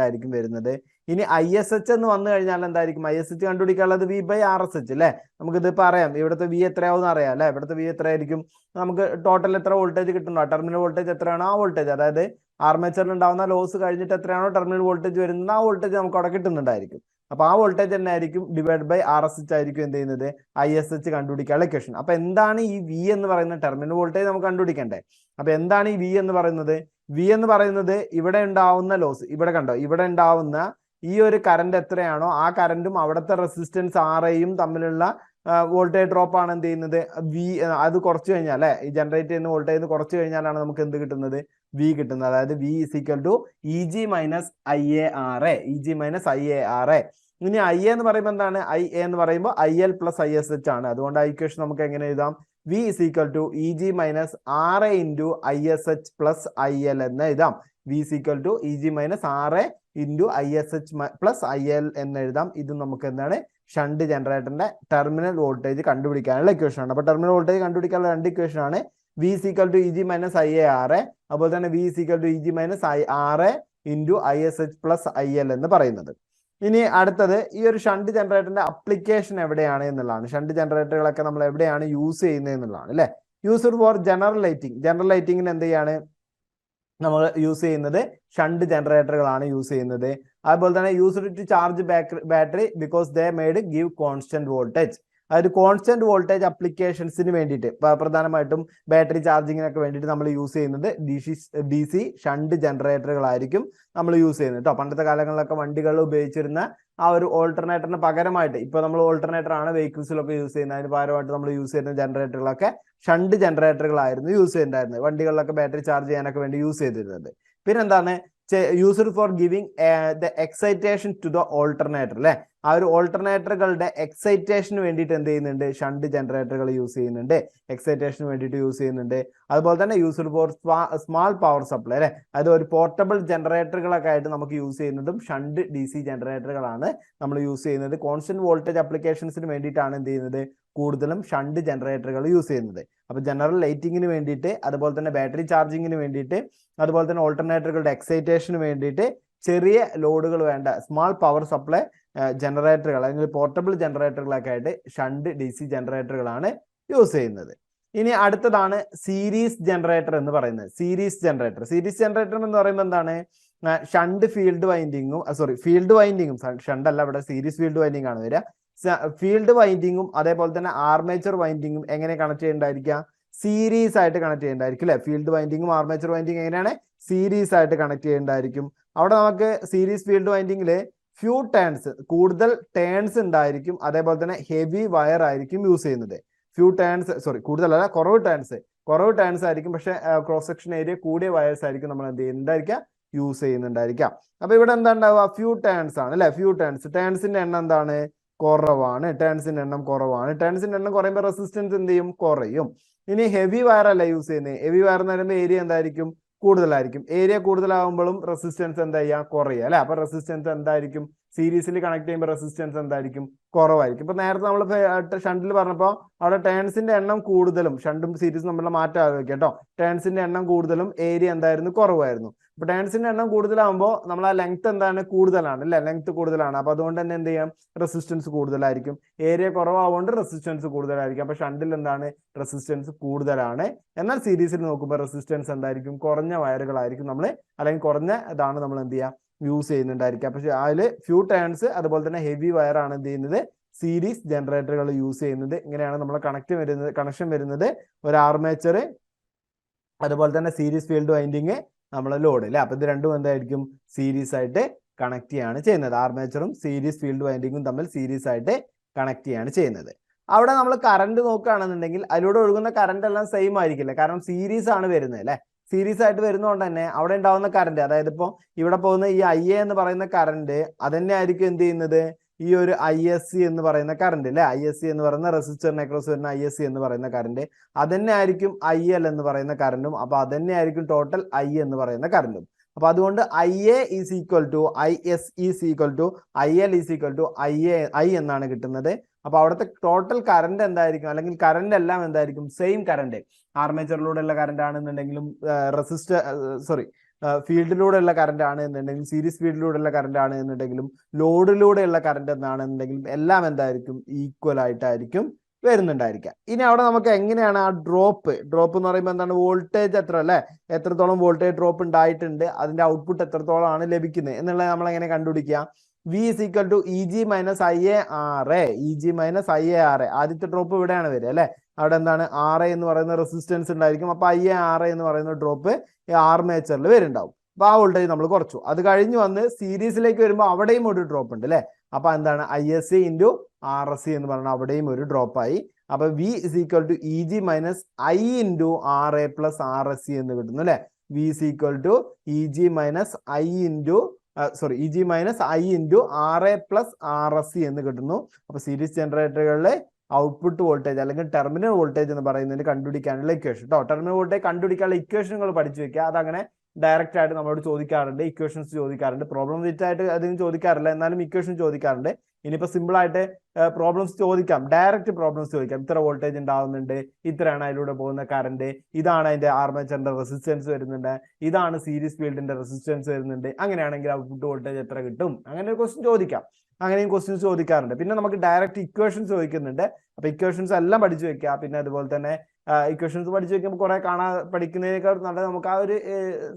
ആയിരിക്കും വരുന്നത്. ഇനി ISH എന്ന് വന്നു കഴിഞ്ഞാൽ എന്തായിരിക്കും, ISH കണ്ടുപിടിക്കാനുള്ളത് V/RSH അല്ലെ. നമുക്കിത് പറയാം, ഇവിടുത്തെ V എത്രയാവും അറിയാം അല്ലെ. ഇവിടുത്തെ V എത്രയായിരിക്കും, നമുക്ക് ടോട്ടൽ എത്ര വോൾട്ടേജ് കിട്ടുന്നോ, ടെർമിനൽ വോൾട്ടേജ് എത്രയാണോ ആ വോൾട്ടേജ്, അതായത് ആർമേച്ചറിൽ ഉണ്ടാവുന്ന ലോസ് കഴിഞ്ഞിട്ട് എത്രയാണോ ടെർമിനൽ വോൾട്ടേജ് വരുന്നത് ആ വോൾട്ടേജ് നമുക്ക് അവിടെ കിട്ടുന്നുണ്ടായിരിക്കും. അപ്പൊ ആ വോൾട്ടേജ് തന്നെ ആയിരിക്കും /RSH ആയിരിക്കും എന്ത് ചെയ്യുന്നത്, ISH കണ്ടുപിടിക്കാനുള്ള ഇക്വേഷൻ. അപ്പൊ എന്താണ് ഈ V എന്ന് പറയുന്ന ടെർമിനൽ വോൾട്ടേജ് നമുക്ക് കണ്ടുപിടിക്കണ്ടേ. അപ്പൊ എന്താണ് ഈ V എന്ന് പറയുന്നത്, ഇവിടെ ഉണ്ടാവുന്ന ലോസ്, ഇവിടെ കണ്ടോ, ഇവിടെ ഉണ്ടാവുന്ന ഈ ഒരു കറന്റ് എത്രയാണോ ആ കറന്റും അവിടുത്തെ റെസിസ്റ്റൻസ് RAയും തമ്മിലുള്ള വോൾട്ടേജ് ഡ്രോപ്പ് ആണ് എന്ത് ചെയ്യുന്നത്, V. അത് കുറച്ച് കഴിഞ്ഞാൽ അല്ലെ, ഈ ജനറേറ്റ് ചെയ്യുന്ന വോൾട്ടേജ് കുറച്ച് കഴിഞ്ഞാലാണ് നമുക്ക് എന്ത് കിട്ടുന്നത്, V കിട്ടുന്നത്. അതായത് V = EG - IARA. ഇനി IA എന്ന് പറയുമ്പോൾ എന്താണ്, IA എന്ന് പറയുമ്പോൾ IL + ISH ആണ്. അതുകൊണ്ട് ആ ഇക്വേഷൻ നമുക്ക് എങ്ങനെ എഴുതാം, V is equal to E G minus R A into I S H plus I L എന്ന് എഴുതാം. V is equal to E G minus R A into I S H plus I L എന്ന് എഴുതാം. ഇത് നമുക്ക് എന്താണ് shunt ജനറേറ്ററിന്റെ terminal voltage കണ്ടുപിടിക്കാനുള്ള equation ആണ്. അപ്പൊ ടെർമിനൽ വോൾട്ടേജ് കണ്ടുപിടിക്കാനുള്ള രണ്ട് ഇക്വേഷൻ ആണ്. V is equal to E G minus I A R A, അതുപോലെ തന്നെ V is equal to E G minus R A into I S H plus I L എന്ന് പറയുന്നത്. ഇനി അടുത്തത് ഈ ഒരു ഷണ്ട് ജനറേറ്ററിന്റെ അപ്ലിക്കേഷൻ എവിടെയാണ് എന്നുള്ളതാണ്. ഷണ്ട് ജനറേറ്ററുകളൊക്കെ നമ്മൾ എവിടെയാണ് യൂസ് ചെയ്യുന്നത് എന്നുള്ളതാണ് അല്ലെ. Used for general lighting. General ലൈറ്റിംഗിന് എന്ത് ചെയ്യാണ് നമ്മൾ യൂസ് ചെയ്യുന്നത് ഷണ്ട് ജനറേറ്ററുകളാണ് യൂസ് ചെയ്യുന്നത്. അതുപോലെ തന്നെ used to charge battery because they made give constant voltage. അതായത് കോൺസ്റ്റന്റ് വോൾട്ടേജ് അപ്ലിക്കേഷൻസിന് വേണ്ടിയിട്ട് പ്രധാനമായിട്ടും ബാറ്ററി ചാർജിങ്ങിനൊക്കെ വേണ്ടിയിട്ട് നമ്മൾ യൂസ് ചെയ്യുന്നത് ഡി സി ഷണ്ട് ജനറേറ്ററുകളായിരിക്കും നമ്മൾ യൂസ് ചെയ്യുന്നത് കേട്ടോ. പണ്ടത്തെ കാലങ്ങളിലൊക്കെ വണ്ടികളിൽ ഉപയോഗിച്ചിരുന്ന ആ ഒരു ഓൾട്ടർനേറ്ററിന് പകരമായിട്ട് ഇപ്പൊ നമ്മൾ ഓൾട്ടർനേറ്റർ ആണ് വെഹിക്കിൾസിലൊക്കെ യൂസ് ചെയ്യുന്നത്. അതിന് പകരമായിട്ട് നമ്മൾ യൂസ് ചെയ്യുന്ന ജനറേറ്ററുകളൊക്കെ ഷണ്ട് ജനറേറ്ററുകളായിരുന്നു യൂസ് ചെയ്യുന്നുണ്ടായിരുന്നത്. വണ്ടികളിലൊക്കെ ബാറ്ററി ചാർജ് ചെയ്യാനൊക്കെ വേണ്ടി യൂസ് ചെയ്തിരുന്നത്. പിന്നെന്താണ് used for giving the excitation to the alternator അല്ലെ. ആ ഒരു ഓൾട്ടർനേറ്ററുകളുടെ എക്സൈറ്റേഷന് വേണ്ടിയിട്ട് എന്ത് ചെയ്യുന്നുണ്ട്, ഷണ്ട് ജനറേറ്ററുകൾ യൂസ് ചെയ്യുന്നുണ്ട്, എക്സൈറ്റേഷന് വേണ്ടിയിട്ട് യൂസ് ചെയ്യുന്നുണ്ട്. അതുപോലെ തന്നെ used for small power supply അല്ലെ. അത് ഒരു പോർട്ടബിൾ ജനറേറ്ററുകളൊക്കെ ആയിട്ട് നമുക്ക് യൂസ് ചെയ്യുന്നതും ഷണ്ട് ഡി സി ജനറേറ്ററുകളാണ് നമ്മൾ യൂസ് ചെയ്യുന്നത്. കോൺസ്റ്റന്റ് വോൾട്ടേജ് അപ്ലിക്കേഷൻസിന് വേണ്ടിയിട്ടാണ് എന്ത് ചെയ്യുന്നത്, കൂടുതലും ഷണ്ട് ജനറേറ്ററുകൾ യൂസ് ചെയ്യുന്നത്. അപ്പൊ ജനറൽ ലൈറ്റിങ്ങിന് വേണ്ടിയിട്ട്, അതുപോലെ തന്നെ ബാറ്ററി ചാർജിങ്ങിന് വേണ്ടിയിട്ട്, അതുപോലെ തന്നെ ഓൾട്ടർനേറ്ററുകളുടെ എക്സൈറ്റേഷന് വേണ്ടിയിട്ട് ചെറിയ ലോഡുകൾ വേണ്ട സ്മാൾ പവർ സപ്ലൈ ജനറേറ്ററുകൾ അല്ലെങ്കിൽ പോർട്ടബിൾ ജനറേറ്ററുകളൊക്കെ ആയിട്ട് ഷണ്ട് ഡി സി ജനറേറ്ററുകളാണ് യൂസ് ചെയ്യുന്നത്. ഇനി അടുത്തതാണ് സീരീസ് ജനറേറ്റർ എന്ന് പറയുന്നത്. സീരീസ് ജനറേറ്റർ എന്ന് പറയുമ്പോൾ എന്താണ്, ഷണ്ട് ഫീൽഡ് വൈൻഡിങ്ങും ഫീൽഡ് വൈൻഡിങ്ങും ഷണ്ട് അല്ല, ഇവിടെ സീരീസ് ഫീൽഡ് വൈൻഡിങ് ആണ് വരിക. ഫീൽഡ് വൈൻഡിങ്ങും അതേപോലെ തന്നെ ആർമേച്ചർ വൈൻഡിങ്ങും എങ്ങനെ കണക്ട് ചെയ്യേണ്ടായിരിക്കുക, സീരീസ് ആയിട്ട് കണക്ട് ചെയ്യേണ്ടായിരിക്കും അല്ലെ. ഫീൽഡ് വൈൻഡിങ്ങും ആർമേച്ചർ വൈൻഡിങ് എങ്ങനെയാണ്, സീരീസ് ആയിട്ട് കണക്ട് ചെയ്യേണ്ടായിരിക്കും. അവിടെ നമുക്ക് സീരീസ് ഫീൽഡ് വൈൻഡിങ്ങില് ഫ്യൂ ടേൺസ്, കൂടുതൽ ടേൺസ് ഉണ്ടായിരിക്കും. അതേപോലെ തന്നെ ഹെവി വയർ ആയിരിക്കും യൂസ് ചെയ്യുന്നത്. കൂടുതലല്ല, കുറവ് ടേൺസ് ആയിരിക്കും. പക്ഷെ ക്രോസ് സെക്ഷൻ ഏരിയ കൂടിയ വയേഴ്സ് ആയിരിക്കും നമ്മൾ എന്ത് ചെയ്യുന്നുണ്ടായിരിക്കാം, യൂസ് ചെയ്യുന്നുണ്ടായിരിക്കാം. അപ്പൊ ഇവിടെ എന്താ ഉണ്ടാവുക, ഫ്യൂ ടേൺസ് ആണ് അല്ലെ. ടേൺസിന്റെ എണ്ണം എന്താണ്, കുറവാണ്. ടേൺസിന്റെ എണ്ണം കുറയുമ്പോൾ റെസിസ്റ്റൻസ് എന്ത് ചെയ്യും, കുറയും. ഇനി ഹെവി വയർ അല്ല യൂസ് ചെയ്യുന്നത്. ഹെവി വയർ എന്ന് പറയുമ്പോൾ ഏരിയ എന്തായിരിക്കും, കൂടുതലായിരിക്കും. ഏരിയ കൂടുതലാകുമ്പോഴും റെസിസ്റ്റൻസ് എന്താ ചെയ്യുക, കുറയുക അല്ലെ. അപ്പൊ റെസിസ്റ്റൻസ് എന്തായിരിക്കും, സീരീസിൽ കണക്ട് ചെയ്യുമ്പോൾ റെസിസ്റ്റൻസ് എന്തായിരിക്കും, കുറവായിരിക്കും. ഇപ്പൊ നേരത്തെ നമ്മൾ ഷണ്ടിൽ പറഞ്ഞപ്പോൾ അവിടെ ടേൺസിന്റെ എണ്ണം കൂടുതലും, ഷണ്ടും സീരീസും തമ്മിലുള്ള മാറ്റം ആലോചിക്കാം കേട്ടോ. ടേൺസിന്റെ എണ്ണം കൂടുതലും ഏരിയ എന്തായിരുന്നു, കുറവായിരുന്നു. അപ്പൊ ടേൺസിന്റെ എണ്ണം കൂടുതലാകുമ്പോൾ നമ്മൾ ആ ലെങ്ത് എന്താണ്, കൂടുതലാണ് അല്ലെ, ലെങ്ത് കൂടുതലാണ്. അപ്പൊ അതുകൊണ്ട് തന്നെ എന്ത് ചെയ്യാം, റെസിസ്റ്റൻസ് കൂടുതലായിരിക്കും. ഏരിയ കുറവാകൊണ്ട് റെസിസ്റ്റൻസ് കൂടുതലായിരിക്കും. അപ്പൊ ഷണ്ടിൽ എന്താണ്, റെസിസ്റ്റൻസ് കൂടുതലാണ്. എന്നാൽ സീരീസിൽ നോക്കുമ്പോൾ റെസിസ്റ്റൻസ് എന്തായിരിക്കും, കുറഞ്ഞ വയറുകളായിരിക്കും നമ്മൾ, അല്ലെങ്കിൽ കുറഞ്ഞ ഇതാണ് നമ്മൾ എന്ത് ചെയ്യാം, യൂസ് ചെയ്യുന്നുണ്ടായിരിക്കാം. പക്ഷെ അതിൽ ഫ്യൂ ടേൺസ് അതുപോലെ തന്നെ ഹെവി വയർ ആണ് എന്ത് ചെയ്യുന്നത്, സീരീസ് ജനറേറ്ററുകൾ യൂസ് ചെയ്യുന്നത്. ഇങ്ങനെയാണ് നമ്മൾ കണക്ഷൻ വരുന്നത്. ഒരു ആർമേച്ചർ, അതുപോലെ തന്നെ സീരീസ് ഫീൽഡ് വൈൻഡിങ്, നമ്മളെ ലോഡ് അല്ലെ. അപ്പൊ ഇത് രണ്ടും എന്തായിരിക്കും, സീരീസ് ആയിട്ട് കണക്ട് ചെയ്യാണ് ചെയ്യുന്നത്. ആർമേച്ചറും സീരീസ് ഫീൽഡ് വൈൻഡിങ്ങും തമ്മിൽ സീരീസ് ആയിട്ട് കണക്ട് ചെയ്യാണ് ചെയ്യുന്നത്. അവിടെ നമ്മൾ കറണ്ട് നോക്കുകയാണെന്നുണ്ടെങ്കിൽ അതിലൂടെ ഒഴുകുന്ന കറണ്ട് എല്ലാം സെയിം ആയിരിക്കില്ല. കാരണം സീരീസ് ആണ് വരുന്നത് അല്ലെ. സീരീസ് ആയിട്ട് വരുന്നതുകൊണ്ട് തന്നെ അവിടെ ഉണ്ടാവുന്ന കറണ്ട്, അതായത് ഇപ്പോൾ ഇവിടെ പോകുന്ന ഈ ഐ എ എന്ന് പറയുന്ന കറണ്ട് അതന്നെ ആയിരിക്കും എന്ത് ചെയ്യുന്നത്, ഈ ഒരു ഐ എസ് സി എന്ന് പറയുന്ന കറണ്ട് അല്ലെ. ഐ എസ് സി എന്ന് പറയുന്ന റെസിസ്റ്ററിനെ ക്രോസ് വരുന്ന ഐ എസ് സി എന്ന് പറയുന്ന കറണ്ട് അതന്നെ ആയിരിക്കും ഐ എൽ എന്ന് പറയുന്ന കറണ്ടും. അപ്പൊ അതന്നെ ആയിരിക്കും ടോട്ടൽ ഐ എന്ന് പറയുന്ന കറണ്ടും. അപ്പൊ അതുകൊണ്ട് I A is equal to I S is equal to I L is equal to I എന്നാണ് കിട്ടുന്നത്. അപ്പൊ അവിടുത്തെ ടോട്ടൽ കറണ്ട് എന്തായിരിക്കും, അല്ലെങ്കിൽ കറണ്ട് എല്ലാം എന്തായിരിക്കും, സെയിം കറണ്ട്. ആർമേച്ചറിലൂടെയുള്ള കറണ്ട് ആണെന്നുണ്ടെങ്കിലും ഫീൽഡിലൂടെയുള്ള കറണ്ട് ആണ് എന്നുണ്ടെങ്കിലും, സീരീസ് ഫീൽഡിലൂടെയുള്ള കറണ്ട് ആണ് എന്നുണ്ടെങ്കിലും, ലോഡിലൂടെയുള്ള കറണ്ട് എന്നാണെന്നുണ്ടെങ്കിലും എല്ലാം എന്തായിരിക്കും, ഈക്വൽ ആയിട്ടായിരിക്കും വരുന്നുണ്ടായിരിക്കാം. ഇനി അവിടെ നമുക്ക് എങ്ങനെയാണ് ആ ഡ്രോപ്പ് എന്ന് പറയുമ്പോൾ എന്താണ്, വോൾട്ടേജ് എത്ര അല്ലെ, എത്രത്തോളം വോൾട്ടേജ് ഡ്രോപ്പ് ഉണ്ടായിട്ടുണ്ട്, അതിന്റെ ഔട്ട്പുട്ട് എത്രത്തോളം ആണ് ലഭിക്കുന്നത് എന്നുള്ളത് നമ്മൾ എങ്ങനെ കണ്ടുപിടിക്കുക. V is equal to EG minus IARA. EG minus IARA. ആദ്യത്തെ ഡ്രോപ്പ് ഇവിടെയാണ് വരിക അല്ലെ. അവിടെ എന്താണ്, RA എന്ന് പറയുന്ന റെസിസ്റ്റൻസ് ഉണ്ടായിരിക്കും. അപ്പൊ IARA എന്ന് പറയുന്ന ഡ്രോപ്പ് ആർമേച്ചറിൽ വരുന്നുണ്ടാവും. അപ്പൊ ആ വോൾട്ടേജ് നമ്മൾ കുറച്ചു. അത് കഴിഞ്ഞ് വന്ന് സീരീസിലേക്ക് വരുമ്പോൾ അവിടെയും ഒരു ഡ്രോപ്പ് ഉണ്ട് അല്ലെ. അപ്പൊ എന്താണ്, ISC ഇൻറ്റു RSC എന്ന് പറഞ്ഞാൽ അവിടെയും ഒരു ഡ്രോപ്പ് ആയി. അപ്പൊ V is equal to EG minus I into RA plus RSC എന്ന് കിട്ടുന്നു അല്ലെ. V is equal to EG minus I into EG minus I into RA plus RSC എന്ന് കിട്ടുന്നു. അപ്പൊ സീരീസ് ജനറേറ്ററുകളിലെ ഔട്ട്പുട്ട് വോൾട്ടേജ് അല്ലെങ്കിൽ ടെർമിനൽ വോൾട്ടേജ് എന്ന് പറയുന്നതിന് കണ്ടുപിടിക്കാനുള്ള ഇക്വേഷൻ കേട്ടോ. ടെർമിനൽ വോൾട്ടേജ് കണ്ടുപിടിക്കാനുള്ള ഇക്വേഷനുകൾ പഠിച്ചു വെക്കുക. അതങ്ങനെ ഡയറക്റ്റ് ആയിട്ട് നമ്മളോട് ചോദിക്കാറുണ്ട്, ഇക്വേഷൻസ് ചോദിക്കാറുണ്ട്. പ്രോബ്ലം വെച്ച് ആയിട്ട് അതിന് ചോദിക്കാറില്ല, എന്നാലും ഇക്വേഷൻ ചോദിക്കാറുണ്ട്. ഇനിയിപ്പോൾ സിമ്പിൾ ആയിട്ട് പ്രോബ്ലംസ് ചോദിക്കാം, ഡയറക്റ്റ് പ്രോബ്ലംസ് ചോദിക്കാം. ഇത്ര വോൾട്ടേജ് ഉണ്ടാവുന്നുണ്ട്, ഇത്രയാണ് അതിലൂടെ പോകുന്ന കറണ്ട്, ഇതാണ് അതിന്റെ ആർമേച്ചറിന്റെ റെസിസ്റ്റൻസ് വരുന്നുണ്ട്, ഇതാണ് സീരീസ് ഫീൽഡിന്റെ റെസിസ്റ്റൻസ് വരുന്നുണ്ട്, അങ്ങനെയാണെങ്കിൽ ഔട്ട്പുട്ട് വോൾട്ടേജ് എത്ര കിട്ടും, അങ്ങനെ ഒരു ക്വസ്റ്റ്യൻ ചോദിക്കാം. അങ്ങനെയും ക്വസ്റ്റ്യൻസ് ചോദിക്കാറുണ്ട്. പിന്നെ നമുക്ക് ഡയറക്റ്റ് ഇക്വേഷൻസ് ചോദിക്കുന്നുണ്ട്. അപ്പൊ ഇക്വേഷൻസ് എല്ലാം പഠിച്ചു വെക്കുക. പിന്നെ അതുപോലെ തന്നെ ഇക്വേഷൻസ് പഠിച്ചു വെക്കുമ്പോൾ കുറെ പഠിക്കുന്നതിനേക്കാൾ നല്ലത് നമുക്ക് ആ ഒരു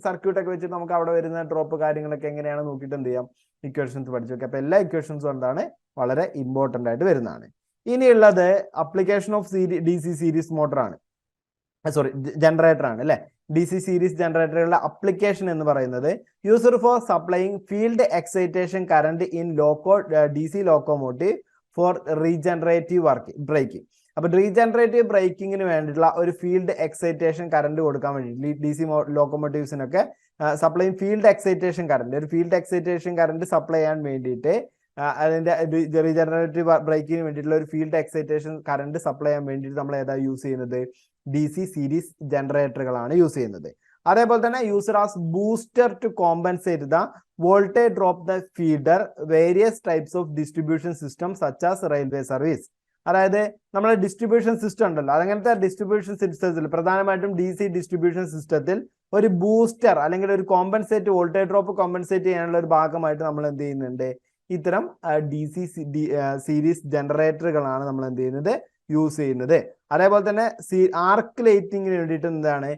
സർക്യൂട്ട് ഒക്കെ വെച്ചിട്ട് നമുക്ക് അവിടെ വരുന്ന ഡ്രോപ്പ് കാര്യങ്ങളൊക്കെ എങ്ങനെയാണ് നോക്കിയിട്ട് എന്ത് ചെയ്യാം, ഇക്വേഷൻസ് പഠിച്ചു വെക്കുക. അപ്പൊ എല്ലാ ഇക്വേഷൻസും എന്താണ് വളരെ ഇമ്പോർട്ടന്റ് ആയിട്ട് വരുന്നതാണ്. ഇനിയുള്ളത് application of DC series motor ആണ്, സോറി ജനറേറ്റർ ആണ് അല്ലെ. DC സീരീസ് ജനറേറ്ററുകളുടെ അപ്ലിക്കേഷൻ എന്ന് പറയുന്നത് user for supplying field excitation current in DC locomotive for regenerative braking. അപ്പൊ റീജനറേറ്റീവ് ബ്രേക്കിങ്ങിന് വേണ്ടിയിട്ടുള്ള ഒരു ഫീൽഡ് എക്സൈറ്റേഷൻ കറന്റ് കൊടുക്കാൻ വേണ്ടി DC ലോക്കോമോട്ടീവ്സിനൊക്കെ സപ്ലൈ ഫീൽഡ് എക്സൈറ്റേഷൻ കറന്റ്, ഒരു ഫീൽഡ് എക്സൈറ്റേഷൻ കറന്റ് സപ്ലൈ ചെയ്യാൻ വേണ്ടിയിട്ട് അതിന്റെ റീജനറേറ്റീവ് ബ്രേക്കിങ്ങിന് വേണ്ടിയിട്ടുള്ള ഒരു ഫീൽഡ് എക്സൈറ്റേഷൻ കറന്റ് സപ്ലൈ ചെയ്യാൻ വേണ്ടിയിട്ട് നമ്മൾ ഏതാ യൂസ് ചെയ്യുന്നത്, DC സീരീസ് ജനറേറ്ററുകളാണ് യൂസ് ചെയ്യുന്നത്. അതേപോലെ തന്നെ user as booster to compensate the voltage drop the feeder various types of distribution system such as railway service. അതായത് നമ്മുടെ ഡിസ്ട്രിബ്യൂഷൻ സിസ്റ്റം ഉണ്ടല്ലോ, അതങ്ങനത്തെ ഡിസ്ട്രിബ്യൂഷൻ സിസ്റ്റത്തിൽ പ്രധാനമായിട്ടും DC ഡിസ്ട്രിബ്യൂഷൻ സിസ്റ്റത്തിൽ ഒരു ബൂസ്റ്റർ അല്ലെങ്കിൽ ഒരു കോമ്പൻസേറ്റ് വോൾട്ടേജ് ഡ്രോപ്പ് കോമ്പൻസേറ്റ് ചെയ്യാനുള്ള ഒരു ഭാഗമായിട്ട് നമ്മൾ എന്ത് ചെയ്യുന്നുണ്ട്, ഇത്തരം DC സീരീസ് ജനറേറ്ററുകളാണ് നമ്മൾ എന്ത് ചെയ്യുന്നത്, യൂസ് ചെയ്യുന്നത്. അതേപോലെ തന്നെ ആർക്ക് ലൈറ്റിങ്ങിന് വേണ്ടിയിട്ട് എന്താണ്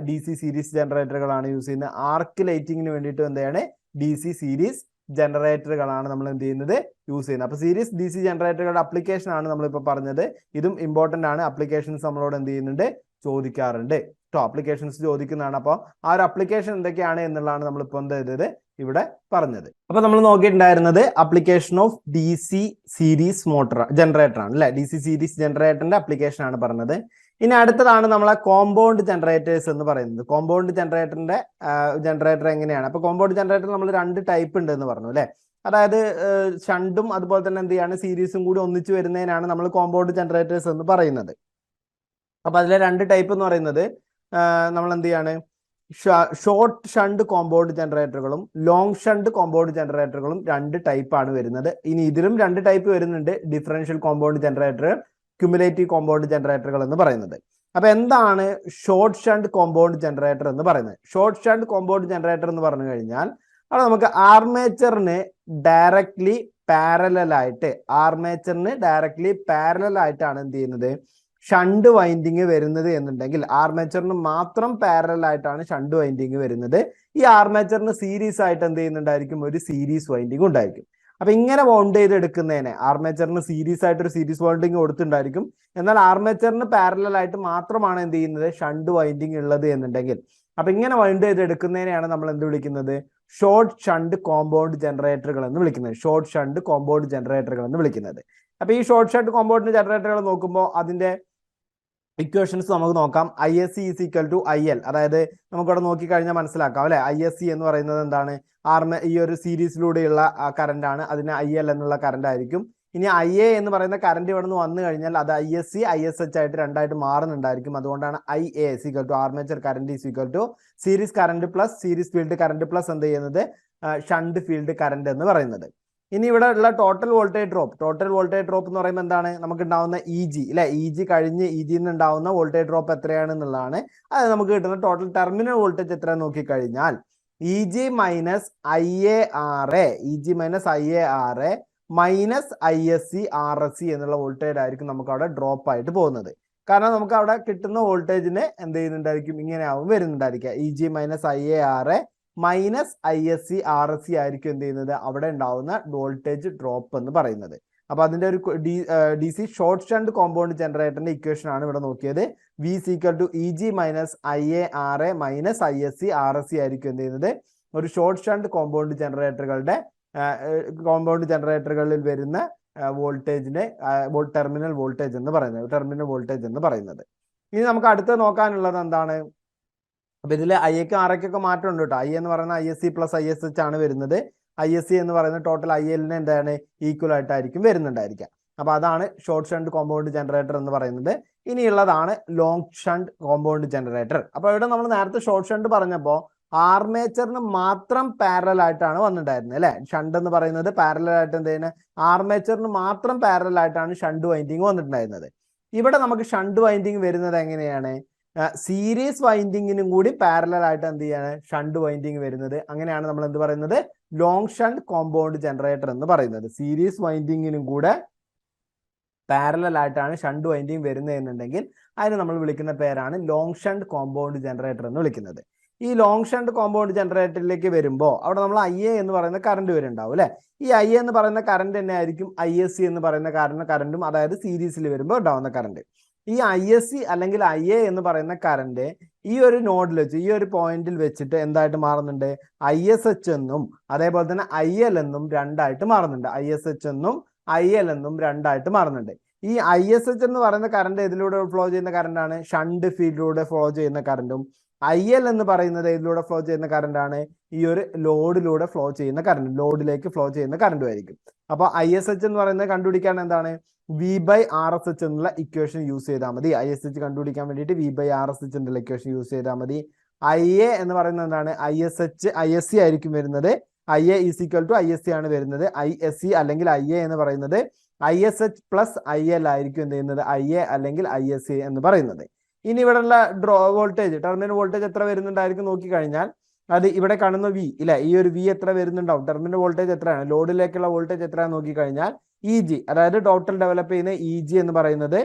DC സീരീസ് ജനറേറ്ററുകളാണ് യൂസ് ചെയ്യുന്നത്. ആർക്ക് ലൈറ്റിങ്ങിന് വേണ്ടിയിട്ട് എന്താണ് DC സീരീസ് ജനറേറ്ററുകളാണ് നമ്മൾ എന്ത് ചെയ്യുന്നത്, യൂസ് ചെയ്യുന്നത്. അപ്പൊ സീരീസ് DC ജനറേറ്ററുകളുടെ അപ്ലിക്കേഷൻ ആണ് നമ്മളിപ്പോൾ പറഞ്ഞത്. ഇതും ഇമ്പോർട്ടന്റ് ആണ്. അപ്ലിക്കേഷൻസ് നമ്മളോട് എന്ത് ചെയ്യുന്നുണ്ട്, ചോദിക്കാറുണ്ട് കേട്ടോ. അപ്ലിക്കേഷൻസ് ചോദിക്കുന്നതാണ്. അപ്പോൾ ആ ഒരു അപ്ലിക്കേഷൻ എന്തൊക്കെയാണ് എന്നുള്ളതാണ് നമ്മളിപ്പോൾ എന്ത് ചെയ്തത്, ഇവിടെ പറഞ്ഞത്. അപ്പൊ നമ്മൾ നോക്കിയിട്ടുണ്ടായിരുന്നത് application of DC series motor generator ആണ് അല്ലെ. DC സീരീസ് ജനറേറ്ററിന്റെ അപ്ലിക്കേഷൻ ആണ് പറഞ്ഞത്. ഇനി അടുത്തതാണ് നമ്മളെ കോമ്പൗണ്ട് ജനറേറ്റേഴ്സ് എന്ന് പറയുന്നത്. കോമ്പൗണ്ട് ജനറേറ്റർ എങ്ങനെയാണ്? അപ്പൊ കോമ്പൗണ്ട് ജനറേറ്റർ നമ്മൾ 2 ടൈപ്പ് ഉണ്ട് എന്ന് പറഞ്ഞു അല്ലെ. അതായത് ഷണ്ടും അതുപോലെ തന്നെ എന്ത് ചെയ്യാണ്, സീരീസും കൂടി ഒന്നിച്ചു വരുന്നതിനാണ് നമ്മൾ കോമ്പൗണ്ട് ജനറേറ്റേഴ്സ് എന്ന് പറയുന്നത്. അപ്പൊ അതിലെ 2 ടൈപ്പ് എന്ന് പറയുന്നത് നമ്മൾ എന്ത് ചെയ്യാണ്, ഷോർട്ട് ഷണ്ട് കോമ്പൗണ്ട് ജനറേറ്ററുകളും ലോങ് ഷണ്ട് കോമ്പൗണ്ട് ജനറേറ്ററുകളും 2 ടൈപ്പാണ് വരുന്നത്. ഇനി ഇതിലും 2 ടൈപ്പ് വരുന്നുണ്ട്, differential compound generator, cumulative compound ജനറേറ്ററുകൾ എന്ന് പറയുന്നത്. അപ്പൊ എന്താണ് ഷോർട്ട് ഷണ്ട് കോമ്പൗണ്ട് ജനറേറ്റർ എന്ന് പറയുന്നത്? ഷോർട്ട് ഷണ്ട് കോമ്പൗണ്ട് ജനറേറ്റർ എന്ന് പറഞ്ഞു കഴിഞ്ഞാൽ അത് നമുക്ക് ആർമേച്ചറിന് ഡയറക്ട്ലി പാരലൽ ആയിട്ടാണ് എന്ത് ചെയ്യുന്നത്, ഷണ്ട് വൈൻഡിങ് വരുന്നത് എന്നുണ്ടെങ്കിൽ, ആർമേച്ചറിന് മാത്രം പാരലൽ ആയിട്ടാണ് ഷണ്ട് വൈൻഡിങ് വരുന്നത്. ഈ ആർമേച്ചറിന് സീരീസ് ആയിട്ട് എന്ത് ചെയ്യുന്നുണ്ടായിരിക്കും, ഒരു സീരീസ് വൈൻഡിങ് ഉണ്ടായിരിക്കും. അപ്പൊ ഇങ്ങനെ വൗണ്ട് ചെയ്ത് എടുക്കുന്നതിനെ ആർമേച്ചറിന് സീരീസ് ആയിട്ട് ഒരു സീരീസ് വൈൻഡിങ് കൊടുത്തിട്ടുണ്ടായിരിക്കും. എന്നാൽ ആർമേച്ചറിന് പാരലൽ ആയിട്ട് മാത്രമാണ് എന്ത് ചെയ്യുന്നത്, ഷണ്ട് വൈൻഡിങ് ഉള്ളത് എന്നുണ്ടെങ്കിൽ, അപ്പൊ ഇങ്ങനെ വൈൻഡ് ചെയ്ത് എടുക്കുന്നതിനെയാണ് നമ്മൾ എന്ത് വിളിക്കുന്നത്, ഷോർട്ട് ഷണ്ട് കോമ്പൗണ്ട് ജനറേറ്ററുകൾ എന്ന് വിളിക്കുന്നത്. ഷോർട്ട് ഷണ്ട് കോമ്പൗണ്ട് ജനറേറ്ററുകൾ എന്ന് വിളിക്കുന്നത്. അപ്പൊ ഈ ഷോർട്ട് ഷണ്ട് കോമ്പൗണ്ട് ജനറേറ്ററുകൾ നോക്കുമ്പോൾ അതിന്റെ ഇക്വേഷൻസ് നമുക്ക് നോക്കാം. ISC is equal to IL. അതായത് നമുക്കവിടെ നോക്കിക്കഴിഞ്ഞാൽ മനസ്സിലാക്കാം അല്ലെ. ISC എന്ന് പറയുന്നത് എന്താണ്, ഈ ഒരു സീരീസിലൂടെയുള്ള കറന്റ് ആണ്, അതിന് IL എന്നുള്ള കറന്റ് ആയിരിക്കും. ഇനി IA എന്ന് പറയുന്ന കറന്റ് ഇവിടെ നിന്ന് വന്നു കഴിഞ്ഞാൽ അത് ISC ISH ആയിട്ട് 2ആയിട്ട് മാറുന്നുണ്ടായിരിക്കും. അതുകൊണ്ടാണ് IA equal to armature current is equal to series current plus series field current plus എന്ത് ചെയ്യുന്നത്, ഷണ്ട് ഫീൽഡ് കറന്റ് എന്ന് പറയുന്നത്. ഇനി ഇവിടെ ഉള്ള ടോട്ടൽ വോൾട്ടേജ് ഡ്രോപ്പ് എന്ന് പറയുമ്പോൾ എന്താണ്, നമുക്ക് ഉണ്ടാവുന്ന EG അല്ലെ, EG കഴിഞ്ഞ് EG നിന്ന് ഉണ്ടാവുന്ന വോൾട്ടേജ് ഡ്രോപ്പ് എത്രയാണെന്നുള്ളതാണ്. അത് നമുക്ക് കിട്ടുന്ന ടോട്ടൽ ടെർമിനൽ വോൾട്ടേജ് എത്ര നോക്കിക്കഴിഞ്ഞാൽ EG minus IAR minus ISC RSC എന്നുള്ള വോൾട്ടേജ് ആയിരിക്കും നമുക്ക് അവിടെ ഡ്രോപ്പ് ആയിട്ട് പോകുന്നത്. കാരണം നമുക്ക് അവിടെ കിട്ടുന്ന വോൾട്ടേജിന് എന്ത് ചെയ്യുന്നുണ്ടായിരിക്കും, ഇങ്ങനെ ആവും വരുന്നുണ്ടായിരിക്കുക. EG minus IAR minus ISC RSC ആയിരിക്കും എന്ത് ചെയ്യുന്നത്, അവിടെ ഉണ്ടാവുന്ന വോൾട്ടേജ് ഡ്രോപ്പ് എന്ന് പറയുന്നത്. അപ്പൊ അതിന്റെ ഒരു DC ഷോർട്ട് ഷണ്ട് കോമ്പൗണ്ട് ജനറേറ്ററിന്റെ ഇക്വേഷൻ ആണ് ഇവിടെ നോക്കിയത്. V equal to EG minus IAR minus ISC RSC ആയിരിക്കും എന്ത് ചെയ്യുന്നത്, ഒരു ഷോർട്ട് ഷണ്ട് കോമ്പൗണ്ട് ജനറേറ്ററുകളിൽ വരുന്ന വോൾട്ടേജിന്റെ ടെർമിനൽ വോൾട്ടേജ് എന്ന് പറയുന്നത്. ഇനി നമുക്ക് അടുത്ത് നോക്കാനുള്ളത് എന്താണ്, അപ്പൊ ഇതിൽ IAക്ക് RAക്കൊക്കെ മാറ്റം ഉണ്ട് കേട്ടോ. I എന്ന് പറയുന്നത് ISC പ്ലസ് ISH ആണ് വരുന്നത്. ISC എന്ന് പറയുന്നത് ടോട്ടൽ IL എന്താണ് ഈക്വൽ ആയിട്ടായിരിക്കും വരുന്നുണ്ടായിരിക്കുക. അപ്പൊ അതാണ് ഷോർട്ട് ഷണ്ട് കോമ്പൗണ്ട് ജനറേറ്റർ എന്ന് പറയുന്നത്. ഇനിയുള്ളതാണ് ലോങ് ഷണ്ട് കോമ്പൗണ്ട് ജനറേറ്റർ. അപ്പൊ ഇവിടെ നമ്മൾ നേരത്തെ ഷോർട്ട് ഷണ്ട് പറഞ്ഞപ്പോൾ ആർമേച്ചറിന് മാത്രം പാരലൽ ആയിട്ടാണ് വന്നിട്ടുണ്ടായിരുന്നത് അല്ലെ. ഷണ്ട് എന്ന് പറയുന്നത് പാരലൽ ആയിട്ട് എന്ത് ചെയ്യുന്നത്, ആർമേച്ചറിന് മാത്രം പാരലൽ ആയിട്ടാണ് ഷണ്ട് വൈൻഡിങ് വന്നിട്ടുണ്ടായിരുന്നത്. ഇവിടെ നമുക്ക് ഷണ്ട് വൈൻഡിങ് വരുന്നത് എങ്ങനെയാണ്, സീരീസ് വൈൻഡിങ്ങിനും കൂടി പാരലൽ ആയിട്ട് എന്ത് ചെയ്യാണ് ഷണ്ട് വൈൻഡിങ് വരുന്നത്. അങ്ങനെയാണ് നമ്മൾ എന്ത് പറയുന്നത്, ലോങ് ഷണ്ട് കോമ്പൗണ്ട് ജനറേറ്റർ എന്ന് പറയുന്നത്. സീരീസ് വൈൻഡിങ്ങിനും കൂടെ പാരലൽ ആയിട്ടാണ് ഷണ്ട് വൈൻഡിങ് വരുന്നത് എന്നുണ്ടെങ്കിൽ അതിന് നമ്മൾ വിളിക്കുന്ന പേരാണ് ലോങ് ഷണ്ട് കോമ്പൗണ്ട് ജനറേറ്റർ എന്ന് വിളിക്കുന്നത്. ഈ ലോങ് ഷണ്ട് കോമ്പൗണ്ട് ജനറേറ്ററിലേക്ക് വരുമ്പോൾ അവിടെ നമ്മൾ IA എന്ന് പറയുന്ന കറണ്ട് വരുന്നുണ്ടാവും അല്ലെ. ഈ IA എന്ന് പറയുന്ന കറണ്ട് തന്നെ ആയിരിക്കും ISC എന്ന് പറയുന്ന കറണ്ടും, അതായത് സീരീസിൽ വരുമ്പോൾ ഉണ്ടാവുന്ന കറണ്ട്. ഈ ISC അല്ലെങ്കിൽ IA എന്ന് പറയുന്ന കറണ്ട് ഈ ഒരു നോഡിൽ വെച്ച്, ഈ ഒരു പോയിന്റിൽ വെച്ചിട്ട് എന്തായിട്ട് മാറുന്നുണ്ട്, ISH എന്നും അതേപോലെ തന്നെ IL എന്നും രണ്ടായിട്ട് മാറുന്നുണ്ട്. ISH എന്നും IL എന്നും രണ്ടായിട്ട് മാറുന്നുണ്ട്. ഈ ISH എന്ന് പറയുന്ന കറണ്ട് ഇതിലൂടെ ഫ്ലോ ചെയ്യുന്ന കറണ്ടാണ്, ഷണ്ട് ഫീൽഡിലൂടെ ഫ്ലോ ചെയ്യുന്ന കറണ്ടും. IL എന്ന് പറയുന്നത് ഇതിലൂടെ ഫ്ലോ ചെയ്യുന്ന കറണ്ടാണ്, ഈ ഒരു ലോഡിലൂടെ ഫ്ലോ ചെയ്യുന്ന കറണ്ട്, ലോഡിലേക്ക് ഫ്ലോ ചെയ്യുന്ന കറണ്ടും ആയിരിക്കും. അപ്പൊ ISH എന്ന് പറയുന്നത് കണ്ടുപിടിക്കാൻ എന്താണ്, V/RSH എന്നുള്ള ഇക്വേഷൻ യൂസ് ചെയ്താൽ മതി. ISH കണ്ടുപിടിക്കാൻ വേണ്ടിയിട്ട് V/RSH എന്നുള്ള ഇക്വേഷൻ യൂസ് ചെയ്താൽ മതി. IA എന്ന് പറയുന്നത് എന്താണ്, ISC ആയിരിക്കും വരുന്നത്. IA is equal to ISC ആണ് വരുന്നത്. ISC അല്ലെങ്കിൽ IA എന്ന് പറയുന്നത് ISH പ്ലസ് IL ആയിരിക്കും എന്ത് ചെയ്യുന്നത്, IA അല്ലെങ്കിൽ ISC എന്ന് പറയുന്നത്. ഇനി ഇവിടെയുള്ള വോൾട്ടേജ്, ടെർമിനൽ വോൾട്ടേജ് എത്ര വരുന്നുണ്ടായിരിക്കും നോക്കിക്കഴിഞ്ഞാൽ അത് ഇവിടെ കാണുന്ന V ഇല്ല, ഈ ഒരു V എത്ര വരുന്നുണ്ടാവും, ടെർമിനൽ വോൾട്ടേജ് എത്രയാണ്, ലോഡിലേക്കുള്ള വോൾട്ടേജ് എത്രയാണെന്ന് നോക്കിക്കഴിഞ്ഞാൽ EG, അതായത് ടോട്ടൽ ഡെവലപ്പ് ചെയ്യുന്ന EG എന്ന് പറയുന്നത്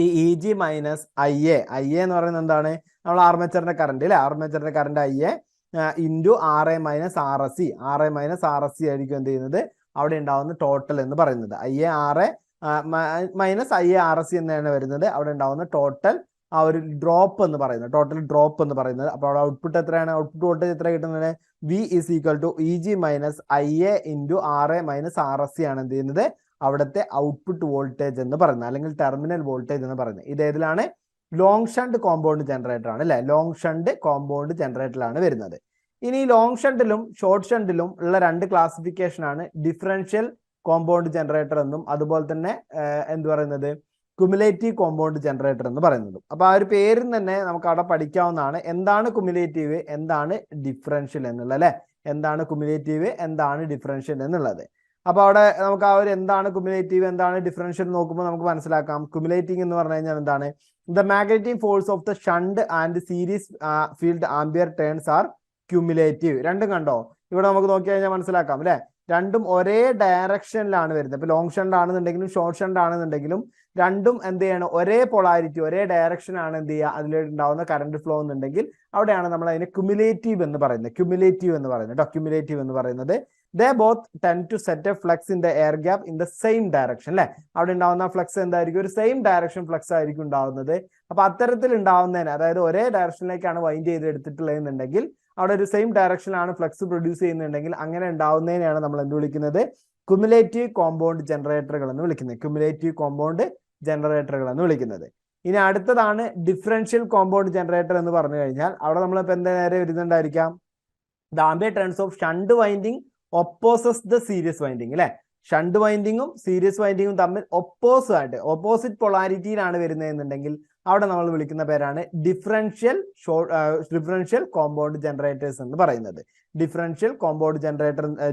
ഈ EG മൈനസ് IA എന്ന് പറയുന്നത് എന്താണ്, നമ്മൾ ആർമേച്ചറിന്റെ കറണ്ട് അല്ലെ, ആർമേച്ചറിന്റെ current IA into RA minus RSC ആയിരിക്കും എന്ത് ചെയ്യുന്നത് അവിടെ ഉണ്ടാവുന്ന ടോട്ടൽ എന്ന് പറയുന്നത്. RA മൈനസ് RSC എന്നാണ് വരുന്നത്. അവിടെ ഉണ്ടാവുന്ന ടോട്ടൽ ആ ഒരു ഡ്രോപ്പ് എന്ന് പറയുന്നത്, ടോട്ടൽ ഡ്രോപ്പ് എന്ന് പറയുന്നത്. അപ്പോൾ അവിടെ ഔട്ട്പുട്ട് എത്രയാണ്, ഔട്ട്പുട്ട് വോൾട്ടേജ് എത്ര കിട്ടുന്നത്, V is equal to EG minus IA into RA minus RSC ആണ് എന്ത് ചെയ്യുന്നത് അവിടുത്തെ ഔട്ട്പുട്ട് വോൾട്ടേജ് എന്ന് പറയുന്നത്, അല്ലെങ്കിൽ ടെർമിനൽ വോൾട്ടേജ് എന്ന് പറയുന്നത്. ഇത് ഏതിലാണ്, ലോങ് ഷണ്ട് കോമ്പൗണ്ട് ജനറേറ്റർ ആണ് അല്ലെ, ലോങ് ഷണ്ട് കോമ്പൗണ്ട് ജനറേറ്ററിലാണ് വരുന്നത്. ഇനി ലോങ് ഷണ്ടിലും ഷോർട്ട് ഷണ്ടിലും ഉള്ള രണ്ട് ക്ലാസിഫിക്കേഷൻ ആണ് ഡിഫറൻഷ്യൽ കോമ്പൗണ്ട് ജനറേറ്റർ എന്നും അതുപോലെ തന്നെ എന്ത് പറയുന്നത് കുമുലേറ്റീവ് കോമ്പൗണ്ട് ജനറേറ്റർ എന്ന് പറയുന്നത്. അപ്പൊ ആ ഒരു പേരിൽ തന്നെ നമുക്ക് അവിടെ പഠിക്കാവുന്നതാണ് എന്താണ് കുമുലേറ്റീവ്, എന്താണ് ഡിഫറൻഷ്യൽ എന്നുള്ളത് അല്ലെ, എന്താണ് കുമുലേറ്റീവ്, എന്താണ് ഡിഫറൻഷ്യൽ എന്നുള്ളത്. അപ്പൊ അവിടെ നമുക്ക് ആ ഒരു എന്താണ് കുമുലേറ്റീവ്, എന്താണ് ഡിഫറൻഷ്യൽ നോക്കുമ്പോൾ നമുക്ക് മനസ്സിലാക്കാം. കുമുലേറ്റിംഗ് എന്ന് പറഞ്ഞു കഴിഞ്ഞാൽ എന്താണ്, the magnetic force of the shunt and series field ampere turns are cumulative. രണ്ടും കണ്ടോ, ഇവിടെ നമുക്ക് നോക്കി കഴിഞ്ഞാൽ മനസ്സിലാക്കാം അല്ലെ, രണ്ടും ഒരേ ഡയറക്ഷനിലാണ് വരുന്നത്. ഇപ്പൊ ലോങ് ഷണ്ട് ആണെന്നുണ്ടെങ്കിലും ഷോർട്ട് ഷണ്ട് ആണെന്നുണ്ടെങ്കിലും രണ്ടും എന്ത് ചെയ്യണം, ഒരേ പൊളാരിറ്റി, ഒരേ ഡയറക്ഷൻ ആണ് എന്ത് ചെയ്യുക അതിലുണ്ടാവുന്ന കറണ്ട് ഫ്ലോ എന്നുണ്ടെങ്കിൽ അവിടെയാണ് നമ്മൾ അതിനെ ക്യുമുലേറ്റീവ് എന്ന് പറയുന്നത്. ക്യുമുലേറ്റീവ് എന്ന് പറയുന്നത് they both tend to set a flux in the air gap in the same direction അല്ലെ. അവിടെ ഉണ്ടാവുന്ന ഫ്ലക്സ് എന്തായിരിക്കും, ഒരു സെയിം ഡയറക്ഷൻ ഫ്ലക്സ് ആയിരിക്കും ഉണ്ടാവുന്നത്. അപ്പൊ അത്തരത്തിൽ ഉണ്ടാവുന്നതിന്, അതായത് ഒരേ ഡയറക്ഷനിലേക്കാണ് വൈൻഡ് ചെയ്ത് എടുത്തിട്ടുള്ളതെന്നുണ്ടെങ്കിൽ അവിടെ ഒരു സെയിം ഡയറക്ഷനിലാണ് ഫ്ലക്സ് പ്രൊഡ്യൂസ് ചെയ്യുന്നുണ്ടെങ്കിൽ അങ്ങനെ ഉണ്ടാവുന്നതിനെയാണ് നമ്മൾ എന്ത് വിളിക്കുന്നത്, കുമുലേറ്റീവ് കോമ്പൗണ്ട് ജനറേറ്ററുകൾ എന്ന് വിളിക്കുന്നത്. കുമുലേറ്റീവ് കോമ്പൗണ്ട് ജനറേറ്ററുകൾ എന്ന് വിളിക്കുന്നത്. ഇനി അടുത്തതാണ് ഡിഫറൻഷ്യൽ കോമ്പൗണ്ട് ജനറേറ്റർ എന്ന് പറഞ്ഞു കഴിഞ്ഞാൽ അവിടെ നമ്മളിപ്പോൾ എന്താ നേരെ വരുന്നുണ്ടായിരിക്കാം, the ambient turns of shunt winding opposes the series winding അല്ലെ. ഷണ്ട് വൈൻഡിങ്ങും സീരീസ് വൈൻഡിങ്ങും തമ്മിൽ ഓപ്പോസിറ്റ് പൊളാരിറ്റിയിലാണ് വരുന്നതെന്നുണ്ടെങ്കിൽ അവിടെ നമ്മൾ വിളിക്കുന്ന പേരാണ് ഡിഫറൻഷ്യൽ കോമ്പൗണ്ട് ജനറേറ്റേഴ്സ് എന്ന് പറയുന്നത്. ഡിഫറൻഷ്യൽ കോമ്പൗണ്ട്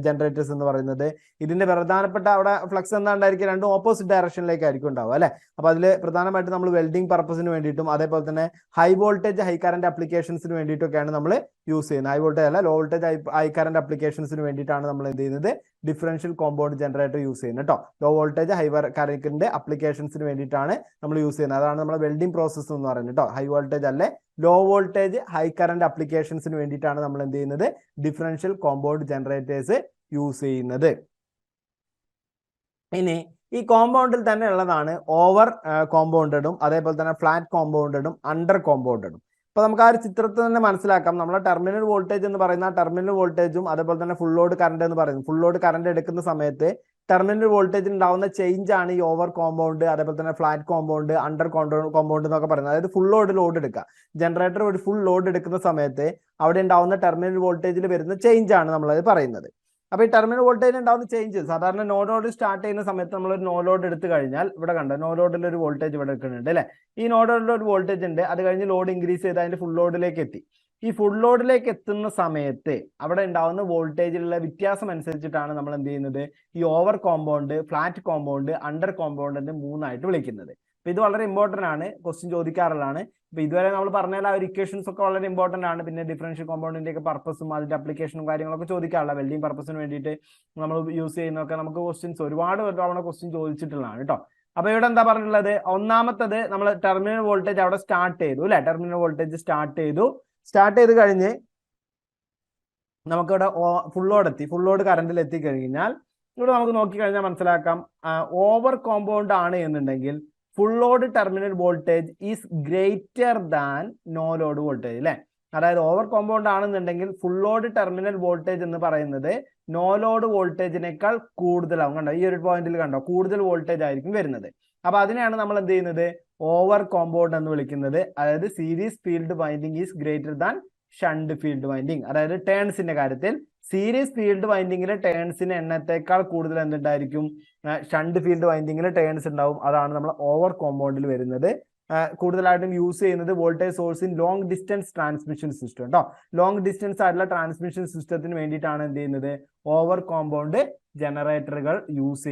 ജനറേറ്റേഴ്സ് എന്ന് പറയുന്നത് ഇതിന്റെ പ്രധാനപ്പെട്ട അവിടെ ഫ്ലക്സ് എന്താ ഉണ്ടായിരിക്കും, രണ്ടും ഓപ്പോസിറ്റ് ഡയറക്ഷനിലേക്കായിരിക്കും ഉണ്ടാവുക അല്ലെ. അപ്പൊ അതിൽ പ്രധാനമായിട്ട് നമ്മൾ വെൽഡിംഗ് പർപ്പസിന് വേണ്ടിയിട്ടും അതേപോലെ തന്നെ ഹൈ വോൾട്ടേജ് ഹൈ കറന്റ് അപ്ലിക്കേഷൻസിന് വേണ്ടിയിട്ടൊക്കെയാണ് നമ്മൾ യൂസ് ചെയ്യുന്നത്. ഹൈ വോൾട്ടേജ് അല്ല, ലോ വോൾട്ടേജ് ഹൈ കറന്റ് അപ്ലിക്കേഷൻസിന് വേണ്ടിയിട്ടാണ് നമ്മൾ എന്ത് ചെയ്യുന്നത്, ഡിഫറൻഷ്യൽ കോമ്പൗണ്ട് ജനറേറ്റർ യൂസ് ചെയ്യുന്നത് കേട്ടോ. ലോ വോൾട്ടേജ് ഹൈ കറന്റിന്റെ അപ്ലിക്കേഷൻസിന് വേണ്ടിയിട്ടാണ് നമ്മൾ യൂസ് ചെയ്യുന്നത്. അതാണ് നമ്മുടെ വെൽഡിംഗ് പ്രോസസ് എന്ന് പറയുന്നത് കേട്ടോ. ഹൈ വോൾട്ടേജ് അല്ലെ, ലോ വോൾട്ടേജ് ഹൈ കറന്റ് അപ്ലിക്കേഷൻസിന് വേണ്ടിയിട്ടാണ് നമ്മൾ എന്ത് ചെയ്യുന്നത്, ഡിഫറൻഷ്യൽ കോമ്പൗണ്ട് ജനറേറ്റേഴ്സ് യൂസ് ചെയ്യുന്നത്. ഇനി ഈ കോമ്പൗണ്ടിൽ തന്നെ ഉള്ളതാണ് ഓവർ കോമ്പൗണ്ടഡും അതേപോലെ തന്നെ ഫ്ലാറ്റ് കോമ്പൗണ്ടഡും അണ്ടർ കോമ്പൗണ്ടഡും. അപ്പൊ നമുക്ക് ആ ഒരു ചിത്രത്തിൽ തന്നെ മനസ്സിലാക്കാം. നമ്മളെ ടെർമിനൽ വോൾട്ടേജ് എന്ന് പറയുന്ന ടെർമിനൽ വോൾട്ടേജും അതേപോലെ തന്നെ ഫുൾ ലോഡ് കറണ്ട് എന്ന് പറയുന്നത്, ഫുൾ ലോഡ് കറണ്ട് എടുക്കുന്ന സമയത്ത് ടെർമിനൽ വോൾട്ടേജിൽ ഉണ്ടാവുന്ന ചേഞ്ച് ആണ് ഈ ഓവർ കോമ്പൗണ്ട് അതേപോലെ തന്നെ ഫ്ലാറ്റ് കോമ്പൗണ്ട് അണ്ടർ കോമ്പൗണ്ട് എന്നൊക്കെ പറയുന്നത്. അതായത് ഫുൾ ലോഡ് എടുക്കുക, ജനറേറ്റർ ഒരു ഫുൾ ലോഡ് എടുക്കുന്ന സമയത്ത് അവിടെ ഉണ്ടാവുന്ന ടെർമിനൽ വോൾട്ടേജിൽ വരുന്ന ചേഞ്ച് ആണ് നമ്മളത് പറയുന്നത്. അപ്പോൾ ഈ ടെർമിനൽ വോൾട്ടേജിൽ ഉണ്ടാകുന്ന ചേഞ്ച് സാധാരണ നോ ലോഡ് സ്റ്റാർട്ട് ചെയ്യുന്ന സമയത്ത് നമ്മൾ ഒരു നോ ലോഡ് എടുത്തു കഴിഞ്ഞാൽ ഇവിടെ കണ്ടോ നോ ലോഡിൽ ഒരു വോൾട്ടേജ് ഇവിടെ എടുക്കുന്നുണ്ട് അല്ലേ. ഈ നോ ലോഡിൽ ഒരു വോൾട്ടേജ് ഉണ്ട്, അത് കഴിഞ്ഞ് ലോഡ് ഇൻക്രീസ് ചെയ്ത് അതിന്റെ ഫുൾ ലോഡിലേക്ക് എത്തി. ഈ ഫുൾ ലോഡിലേക്ക് എത്തുന്ന സമയത്ത് അവിടെ ഉണ്ടാവുന്ന വോൾട്ടേജിലുള്ള വ്യത്യാസം അനുസരിച്ചിട്ടാണ് നമ്മൾ എന്ത് ചെയ്യുന്നത്, ഈ over compound, flat compound, under compound മൂന്നായിട്ട് വിളിക്കുന്നത്. അപ്പൊ ഇത് വളരെ ഇമ്പോർട്ടന്റ് ആണ്, ക്വസ്റ്റ്യൻ ചോദിക്കാറുള്ളതാണ്. ഇപ്പൊ ഇതുവരെ നമ്മൾ പറഞ്ഞാൽ ആ ഒരു ഇക്വേഷൻസ് ഒക്കെ വളരെ ഇമ്പോർട്ടന്റ് ആണ്. പിന്നെ ഡിഫറൻഷ്യൽ കോമ്പൗണ്ടിന്റെ ഒക്കെ പർപ്പസും അതിന്റെ അപ്ലിക്കേഷനും കാര്യങ്ങളൊക്കെ ചോദിക്കാറുള്ള വെൽഡിംഗ് പർപ്പസിന് വേണ്ടിയിട്ട് നമ്മൾ യൂസ് ചെയ്യുന്നതൊക്കെ നമുക്ക് ക്വസ്റ്റ്യൻസ് ഒരുപാട് തവണ ക്വസ്റ്റ്യൻ ചോദിച്ചിട്ടുള്ളതാണ് കേട്ടോ. അപ്പൊ ഇവിടെ എന്താ പറഞ്ഞിട്ടുള്ളത്, ഒന്നാമത്തത് നമ്മൾ ടെർമിനൽ വോൾട്ടേജ് അവിടെ സ്റ്റാർട്ട് ചെയ്തു അല്ലെ, ടെർമിനൽ വോൾട്ടേജ് സ്റ്റാർട്ട് ചെയ്ത് കഴിഞ്ഞ് നമുക്കിവിടെ ഫുൾ ലോഡ് എത്തി, ഫുൾ ലോഡ് കറണ്ടിൽ എത്തിക്കഴിഞ്ഞാൽ ഇവിടെ നമുക്ക് നോക്കിക്കഴിഞ്ഞാൽ മനസ്സിലാക്കാം ഓവർ കോമ്പൗണ്ട് ആണ് എന്നുണ്ടെങ്കിൽ full load terminal voltage is greater than no load voltage അല്ലെ. അതായത് ഓവർ കോമ്പൗണ്ട് ആണെന്നുണ്ടെങ്കിൽ ഫുൾ ലോഡ് ടെർമിനൽ വോൾട്ടേജ് എന്ന് പറയുന്നത് നോ ലോഡ് വോൾട്ടേജിനേക്കാൾ കൂടുതലാവും. കണ്ടോ ഈ ഒരു പോയിന്റിൽ കണ്ടോ കൂടുതൽ വോൾട്ടേജ് ആയിരിക്കും വരുന്നത്. അപ്പൊ അതിനെയാണ് നമ്മൾ എന്ത് ചെയ്യുന്നത്, ഓവർ കോമ്പൗണ്ട് എന്ന് വിളിക്കുന്നത്. അതായത് series field winding is greater than shunt field winding. അതായത് ടേൺസിന്റെ കാര്യത്തിൽ സീരീസ് ഫീൽഡ് വൈൻഡിങ്ങിലെ ടേൺസിന് എണ്ണത്തേക്കാൾ കൂടുതൽ എന്തുണ്ടായിരിക്കും, ഷണ്ട് ഫീൽഡ് വൈൻഡിങ്ങിലെ ടേൺസ് ഉണ്ടാവും. അതാണ് നമ്മൾ ഓവർ കോമ്പൗണ്ടിൽ വരുന്നത്. കൂടുതലായിട്ടും യൂസ് ചെയ്യുന്നത് voltage source in long distance transmission system കേട്ടോ. ലോങ് ഡിസ്റ്റൻസ് ആയിട്ടുള്ള ട്രാൻസ്മിഷൻ സിസ്റ്റത്തിന് വേണ്ടിയിട്ടാണ് എന്ത് ചെയ്യുന്നത്, ഓവർ കോമ്പൗണ്ട് ജനറേറ്ററുകൾ യൂസ്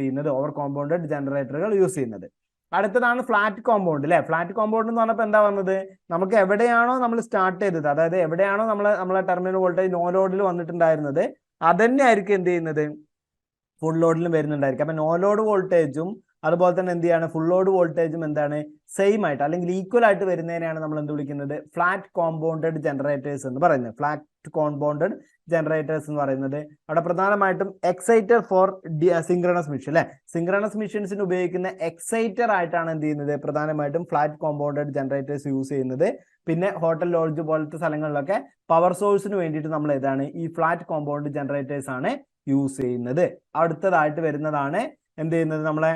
ചെയ്യുന്നത്. അടുത്തതാണ് ഫ്ലാറ്റ് കോമ്പൗണ്ട് അല്ലെ. ഫ്ലാറ്റ് കോമ്പൗണ്ട് എന്ന് പറഞ്ഞപ്പോൾ എന്താ വന്നത്, നമുക്ക് എവിടെയാണോ നമ്മൾ സ്റ്റാർട്ട് ചെയ്തത്, അതായത് എവിടെയാണോ നമ്മളെ ടെർമിനൽ വോൾട്ടേജ് നോ ലോഡിൽ വന്നിട്ടുണ്ടായിരുന്നത് അതന്നെ ആയിരിക്കും എന്ത് ചെയ്യുന്നത്, ഫുൾ ലോഡിലും വരുന്നുണ്ടായിരിക്കും. അപ്പൊ നോ ലോഡ് വോൾട്ടേജും അതുപോലെ തന്നെ എന്ത് ചെയ്യാണ്, ഫുൾ ലോഡ് വോൾട്ടേജും എന്താണ്, സെയിം ആയിട്ട് അല്ലെങ്കിൽ ഈക്വൽ ആയിട്ട് വരുന്നതിനെയാണ് നമ്മൾ എന്ത് വിളിക്കുന്നത്, ഫ്ലാറ്റ് കോമ്പൗണ്ടഡ് ജനറേറ്റേഴ്സ് എന്ന് പറയുന്നത്. ഫ്ലാറ്റ് കോമ്പൗണ്ടഡ് ജനറേറ്റേഴ്സ് എന്ന് പറയുന്നത് അവിടെ പ്രധാനമായിട്ടും എക്സൈറ്റർ ഫോർ സിങ്ക്രണസ് മെഷീൻ അല്ലെ, സിങ്ക്രണസ് മെഷീൻസിന് ഉപയോഗിക്കുന്ന എക്സൈറ്റർ ആയിട്ടാണ് എന്ത് ചെയ്യുന്നത്, പ്രധാനമായിട്ടും ഫ്ലാറ്റ് കോമ്പൗണ്ടഡ് ജനറേറ്റേഴ്സ് യൂസ് ചെയ്യുന്നത്. പിന്നെ ഹോട്ടൽ ലോഡ്ജ് പോലത്തെ സ്ഥലങ്ങളിലൊക്കെ പവർ സോഴ്സിന് വേണ്ടിയിട്ട് നമ്മൾ ഏതാണ്, ഈ ഫ്ലാറ്റ് കോമ്പൗണ്ട് ജനറേറ്റേഴ്സ് ആണ് യൂസ് ചെയ്യുന്നത്. അടുത്തതായിട്ട് വരുന്നതാണ് എന്ത് ചെയ്യുന്നത്, നമ്മളെ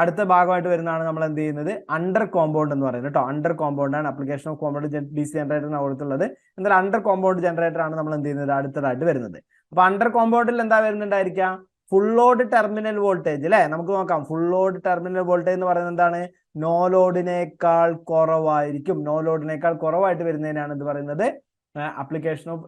അടുത്ത ഭാഗമായിട്ട് വരുന്നതാണ് നമ്മൾ എന്ത് ചെയ്യുന്നത്, അണ്ടർ കോമ്പൗണ്ട് എന്ന് പറയുന്നത് കേട്ടോ. അണ്ടർ കോമ്പൗണ്ട് ആണ് application of compound DC generator കൊടുത്തുള്ളത്. എന്നാൽ അണ്ടർ കോമ്പൗണ്ട് ജനറേറ്റർ ആണ് നമ്മൾ എന്ത് ചെയ്യുന്നത്, അടുത്തതായിട്ട് വരുന്നത്. അപ്പൊ അണ്ടർ കോമ്പൗണ്ടിൽ എന്താ വരുന്നുണ്ടായിരിക്കാം, ഫുൾ ലോഡ് ടെർമിനൽ വോൾട്ടേജ് അല്ലെ. നമുക്ക് നോക്കാം, ഫുൾ ലോഡ് ടെർമിനൽ വോൾട്ടേജ് എന്ന് പറയുന്നത് എന്താണ്, നോ ലോഡിനേക്കാൾ കുറവായിരിക്കും. നോ ലോഡിനേക്കാൾ കുറവായിട്ട് വരുന്നതിനാണ് ഇത് പറയുന്നത് application of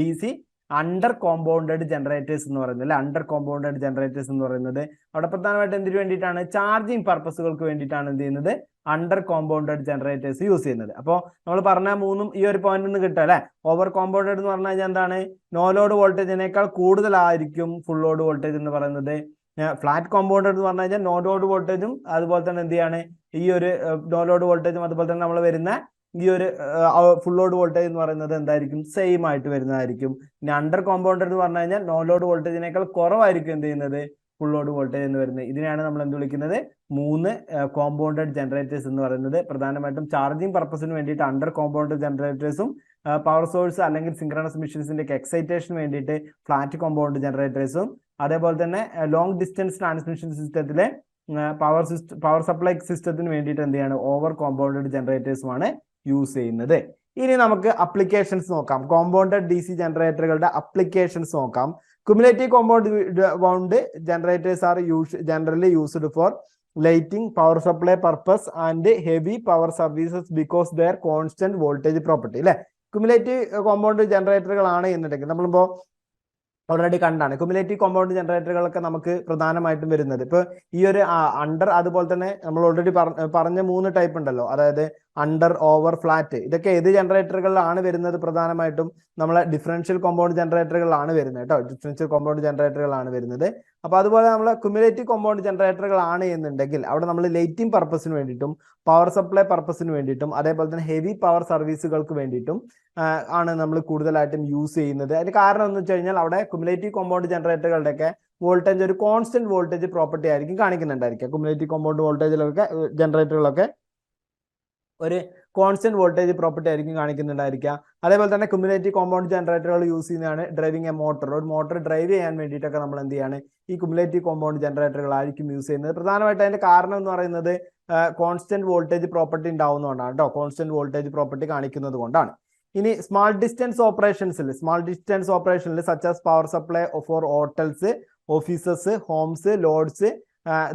DC under compounded generators എന്ന് പറയുന്നത് അല്ലെ. അണ്ടർ കോമ്പൗണ്ടഡ് ജനറേറ്റേഴ്സ് എന്ന് പറയുന്നത് അവിടെ പ്രധാനമായിട്ട് എന്തിനു വേണ്ടിയിട്ടാണ്, ചാർജിങ് പർപ്പസുകൾക്ക് വേണ്ടിയിട്ടാണ് എന്ത് ചെയ്യുന്നത്, അണ്ടർ കോമ്പൗണ്ടഡ് ജനറേറ്റേഴ്സ് യൂസ് ചെയ്യുന്നത്. അപ്പോൾ നമ്മൾ പറഞ്ഞ മൂന്നും ഈ ഒരു പോയിന്റിൽ നിന്ന് കിട്ടുക അല്ലെ. ഓവർ കോമ്പൗണ്ടഡ് എന്ന് പറഞ്ഞു കഴിഞ്ഞാൽ എന്താണ്, നോ ലോഡ് വോൾട്ടേജിനേക്കാൾ കൂടുതലായിരിക്കും ഫുൾ ലോഡ് വോൾട്ടേജ് എന്ന് പറയുന്നത്. ഫ്ലാറ്റ് കോമ്പൗണ്ടഡ് എന്ന് പറഞ്ഞു കഴിഞ്ഞാൽ നോ ലോഡ് വോൾട്ടേജും അതുപോലെ തന്നെ എന്ത് ചെയ്യാണ്, ഈ ഒരു നോ ലോഡ് വോൾട്ടേജും അതുപോലെ തന്നെ നമ്മൾ വരുന്ന ഈ ഒരു ഫുൾ ലോഡ് വോൾട്ടേജ് എന്ന് പറയുന്നത് എന്തായിരിക്കും, സെയിം ആയിട്ട് വരുന്നതായിരിക്കും. ഇനി അണ്ടർ കോമ്പൗണ്ടഡ് എന്ന് പറഞ്ഞു കഴിഞ്ഞാൽ നോ ലോഡ് വോൾട്ടേജിനേക്കാൾ കുറവായിരിക്കും എന്ത് ചെയ്യുന്നത്, ഫുൾ ലോഡ് വോൾട്ടേജ് എന്ന് വരുന്നത്. ഇതിനെയാണ് നമ്മൾ എന്ത് വിളിക്കുന്നത്, മൂന്ന് കോമ്പൗണ്ടഡ് ജനറേറ്റേഴ്സ് എന്ന് പറയുന്നത്. പ്രധാനമായിട്ടും ചാർജിങ് പർപ്പസിന് വേണ്ടിയിട്ട് അണ്ടർ കോമ്പൗണ്ടഡ് ജനറേറ്റേഴ്സും പവർ സോഴ്സ് അല്ലെങ്കിൽ സിങ്ക്രണസ് മെഷീൻസിന്റെ എക്സൈറ്റേഷന് വേണ്ടിയിട്ട് ഫ്ലാറ്റ് കോമ്പൗണ്ട് ജനറേറ്റേഴ്സും അതേപോലെ തന്നെ ലോങ് ഡിസ്റ്റൻസ് ട്രാൻസ്മിഷൻ സിസ്റ്റത്തിലെ പവർ സപ്ലൈ സിസ്റ്റത്തിന് വേണ്ടിയിട്ട് എന്ത് ചെയ്യാണ്, ഓവർ കോമ്പൗണ്ടഡ് ജനറേറ്റേഴ്സുമാണ് യൂസ് ചെയ്യുന്നത്. ഇനി നമുക്ക് അപ്ലിക്കേഷൻസ് നോക്കാം. കോമ്പൗണ്ടഡ് DC ജനറേറ്ററുകളുടെ അപ്ലിക്കേഷൻസ് നോക്കാം. Cumulative compound generators are generally used for lighting, power supply purpose and heavy power services because they are constant voltage property. Cumulative compound ജനറേറ്ററുകളാണ് എന്നുണ്ടെങ്കിൽ നമ്മളിപ്പോൾ ഓൾറെഡി കണ്ടാണ്. Cumulative compound ജനറേറ്ററുകളൊക്കെ നമുക്ക് പ്രധാനമായിട്ടും വരുന്നത് ഇപ്പൊ ഈ ഒരു അണ്ടർ, അതുപോലെ തന്നെ നമ്മൾ ഓൾറെഡി പറഞ്ഞ മൂന്ന് ടൈപ്പ് ഉണ്ടല്ലോ, അതായത് അണ്ടർ, ഓവർ, ഫ്ലാറ്റ്. ഇതൊക്കെ ഏത് ജനറേറ്ററുകളിലാണ് വരുന്നത്, പ്രധാനമായിട്ടും നമ്മളെ ഡിഫറൻഷ്യൽ കോമ്പൗണ്ട് ജനറേറ്ററുകളിലാണ് വരുന്നത് കേട്ടോ. ഡിഫറൻഷ്യൽ കോമ്പൗണ്ട് ജനറേറ്ററുകളാണ് വരുന്നത്. അപ്പൊ അതുപോലെ നമ്മൾ ക്യുമുലേറ്റീവ് കോമ്പൗണ്ട് ജനറേറ്ററുകളാണ് എന്നുണ്ടെങ്കിൽ അവിടെ നമ്മൾ ലൈറ്റിംഗ് പർപ്പസിന് വേണ്ടിയിട്ടും പവർ സപ്ലൈ പർപ്പസിന് വേണ്ടിയിട്ടും അതേപോലെ തന്നെ ഹെവി പവർ സർവീസുകൾക്ക് വേണ്ടിയിട്ടും ആണ് നമ്മൾ കൂടുതലായിട്ടും യൂസ് ചെയ്യുന്നത്. അതിന് കാരണം എന്ന് വെച്ച് കഴിഞ്ഞാൽ അവിടെ ക്യുമുലേറ്റീവ് കോമ്പൗണ്ട് ജനറേറ്ററുകളുടെയൊക്കെ വോൾട്ടേജ് ഒരു കോൺസ്റ്റന്റ് വോൾട്ടേജ് പ്രോപ്പർട്ടി ആയിരിക്കും കാണിക്കുന്നുണ്ടായിരിക്കുക. ക്യുമുലേറ്റീവ് കോമ്പൗണ്ട് വോൾട്ടേജിലൊക്കെ ജനറേറ്ററുകളൊക്കെ ഒരു കോൺസ്റ്റന്റ് വോൾട്ടേജ് പ്രോപ്പർട്ടി ആയിരിക്കും കാണിക്കുന്നുണ്ടായിരിക്കുക. അതേപോലെ തന്നെ ക്യുമുലേറ്റീവ് കോമ്പൗണ്ട് ജനറേറ്ററുകൾ യൂസ് ചെയ്യുന്നതാണ് ഡ്രൈവിംഗ് എ മോട്ടർ. ഒരു മോട്ടർ ഡ്രൈവ് ചെയ്യാൻ വേണ്ടിയിട്ടൊക്കെ നമ്മൾ എന്ത് ചെയ്യാണ്, ഈ ക്യുമുലേറ്റീവ് കോമ്പൗണ്ട് ജനറേറ്ററുകളായിരിക്കും യൂസ് ചെയ്യുന്നത്. പ്രധാനമായിട്ട് അതിന്റെ കാരണം എന്ന് പറയുന്നത് കോൺസ്റ്റന്റ് വോൾട്ടേജ് പ്രോപ്പർട്ടി ഉണ്ടാവുന്നതുകൊണ്ടാണ് കേട്ടോ. കോൺസ്റ്റന്റ് വോൾട്ടേജ് പ്രോപ്പർട്ടി കാണിക്കുന്നത് കൊണ്ടാണ്. ഇനി സ്മാൾ ഡിസ്റ്റൻസ് ഓപ്പറേഷനിൽ such as power supply for hotels, offices, homes, loads,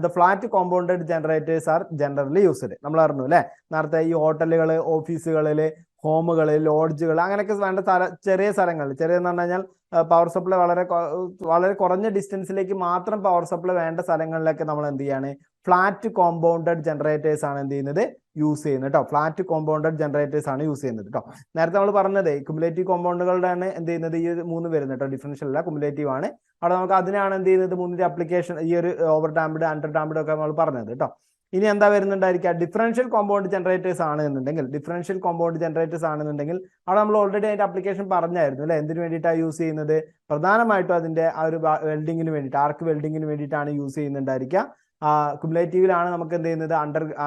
the flat compounded generators are generally used. നമ്മൾ അറിഞ്ഞു അല്ലെ നേരത്തെ ഈ ഹോട്ടലുകൾ, ഓഫീസുകളിൽ, ഹോമുകൾ, ലോഡ്ജുകൾ, അങ്ങനെയൊക്കെ വേണ്ട ചെറിയ സ്ഥലങ്ങളിൽ, ചെറിയെന്ന് പറഞ്ഞു കഴിഞ്ഞാൽ പവർ സപ്ലൈ വളരെ കുറഞ്ഞ ഡിസ്റ്റൻസിലേക്ക് മാത്രം പവർ സപ്ലൈ വേണ്ട സ്ഥലങ്ങളിലൊക്കെ നമ്മൾ എന്ത് ചെയ്യാണ്, ഫ്ലാറ്റ് കോമ്പൗണ്ടഡ് ജനറേറ്റേഴ്സ് ആണ് എന്ത് ചെയ്യുന്നത്, യൂസ് ചെയ്യുന്നത് കേട്ടോ. ഫ്ലാറ്റ് കോമ്പൗണ്ടഡ് ജനറേറ്റേഴ്സ് ആണ് യൂസ് ചെയ്യുന്നത് കേട്ടോ. നേരത്തെ നമ്മൾ പറഞ്ഞത് കുമുലേറ്റീവ് കോമ്പൗണ്ടുകളുടെ ആണ് എന്ത് ചെയ്യുന്നത്, ഈ 3 വരുന്നത് കേട്ടോ. ഡിഫറൻഷ്യൽ അല്ല, കുമുലേറ്റീവ് ആണ്. അവിടെ നമുക്ക് അതിനാണ് എന്ത് ചെയ്യുന്നത്, 3 ആപ്ലിക്കേഷൻ, ഈ ഒരു ഓവർ ഡാംപ്ഡ്, അണ്ടർ ഡാംപ്ഡ് ഒക്കെ നമ്മൾ പറഞ്ഞത് കേട്ടോ. ഇനി എന്താ വരുന്നുണ്ടായിരിക്കുക, ഡിഫറൻഷ്യൽ കോമ്പൗണ്ട് ജനറേറ്റേഴ്സ് ആണെന്നുണ്ടെങ്കിൽ അവിടെ നമ്മൾ ഓൾറെഡി അതിന്റെ ആപ്ലിക്കേഷൻ പറഞ്ഞായിരുന്നു അല്ലെ. എന്തിനു വേണ്ടിയിട്ടാണ് യൂസ് ചെയ്യുന്നത്, പ്രധാനമായിട്ടും അതിന്റെ ആ ഒരു വെൽഡിങ്ങിന് വേണ്ടിയിട്ട്, ആർക്ക് വെൽഡിങ്ങിന് വേണ്ടിയിട്ടാണ് യൂസ് ചെയ്യുന്നുണ്ടായിരിക്കുക. കുമുലേറ്റീവിലാണ് നമുക്ക് എന്ത് ചെയ്യുന്നത്,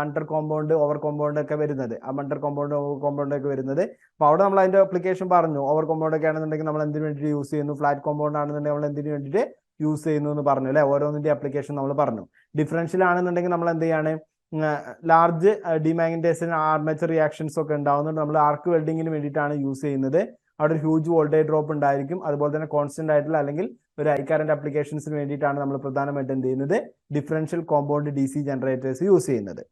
അണ്ടർ കോമ്പൗണ്ട്, ഓവർ കോമ്പൗണ്ട് ഒക്കെ വരുന്നത്, അണ്ടർ കോമ്പൗണ്ട്, ഓവർ കോമ്പൗണ്ട് ഒക്കെ വരുന്നത്. അപ്പൊ അവിടെ നമ്മൾ അതിന്റെ ആപ്ലിക്കേഷൻ പറഞ്ഞു. ഓവർ കോമ്പൗണ്ട് ഒക്കെ ആണെന്നുണ്ടെങ്കിൽ നമ്മൾ എന്തിനു വേണ്ടിയിട്ട് യൂസ് ചെയ്യുന്നു, ഫ്ലാറ്റ് കോമ്പൗണ്ട് ആണെന്നുണ്ടെങ്കിൽ നമ്മൾ എന്തിനു വേണ്ടിയിട്ട് യൂസ് ചെയ്യുന്നു എന്ന് പറഞ്ഞു അല്ലെ. ഓരോന്നിന്റെ ആപ്ലിക്കേഷൻ നമ്മൾ പറഞ്ഞു. ഡിഫറൻഷ്യൽ ആണെന്നുണ്ടെങ്കിൽ നമ്മൾ എന്ത് ചെയ്യാണ്, ലാർജ് ഡിമാഗ്നറ്റൈസേഷൻ, ആർമേച്ചർ റിയാക്ഷൻസ് ഒക്കെ ഉണ്ടാവുന്നുണ്ട്. നമ്മൾ ആർക്ക് വെൽഡിങ്ങിന് വേണ്ടിയിട്ടാണ് യൂസ് ചെയ്യുന്നത്. അവിടെ ഒരു ഹ്യൂജ് വോൾട്ടേജ് ഡ്രോപ്പ് ഉണ്ടായിരിക്കും. അതുപോലെ തന്നെ കോൺസ്റ്റന്റ് ആയിട്ടുള്ള അല്ലെങ്കിൽ ഒരു ഹൈ കറന്റ് ആപ്ലിക്കേഷൻസിന് വേണ്ടിയിട്ടാണ് നമ്മൾ പ്രധാനമായിട്ട് എന്ത് ചെയ്യുന്നത്, differential compound DC generators use ചെയ്യുന്നത്.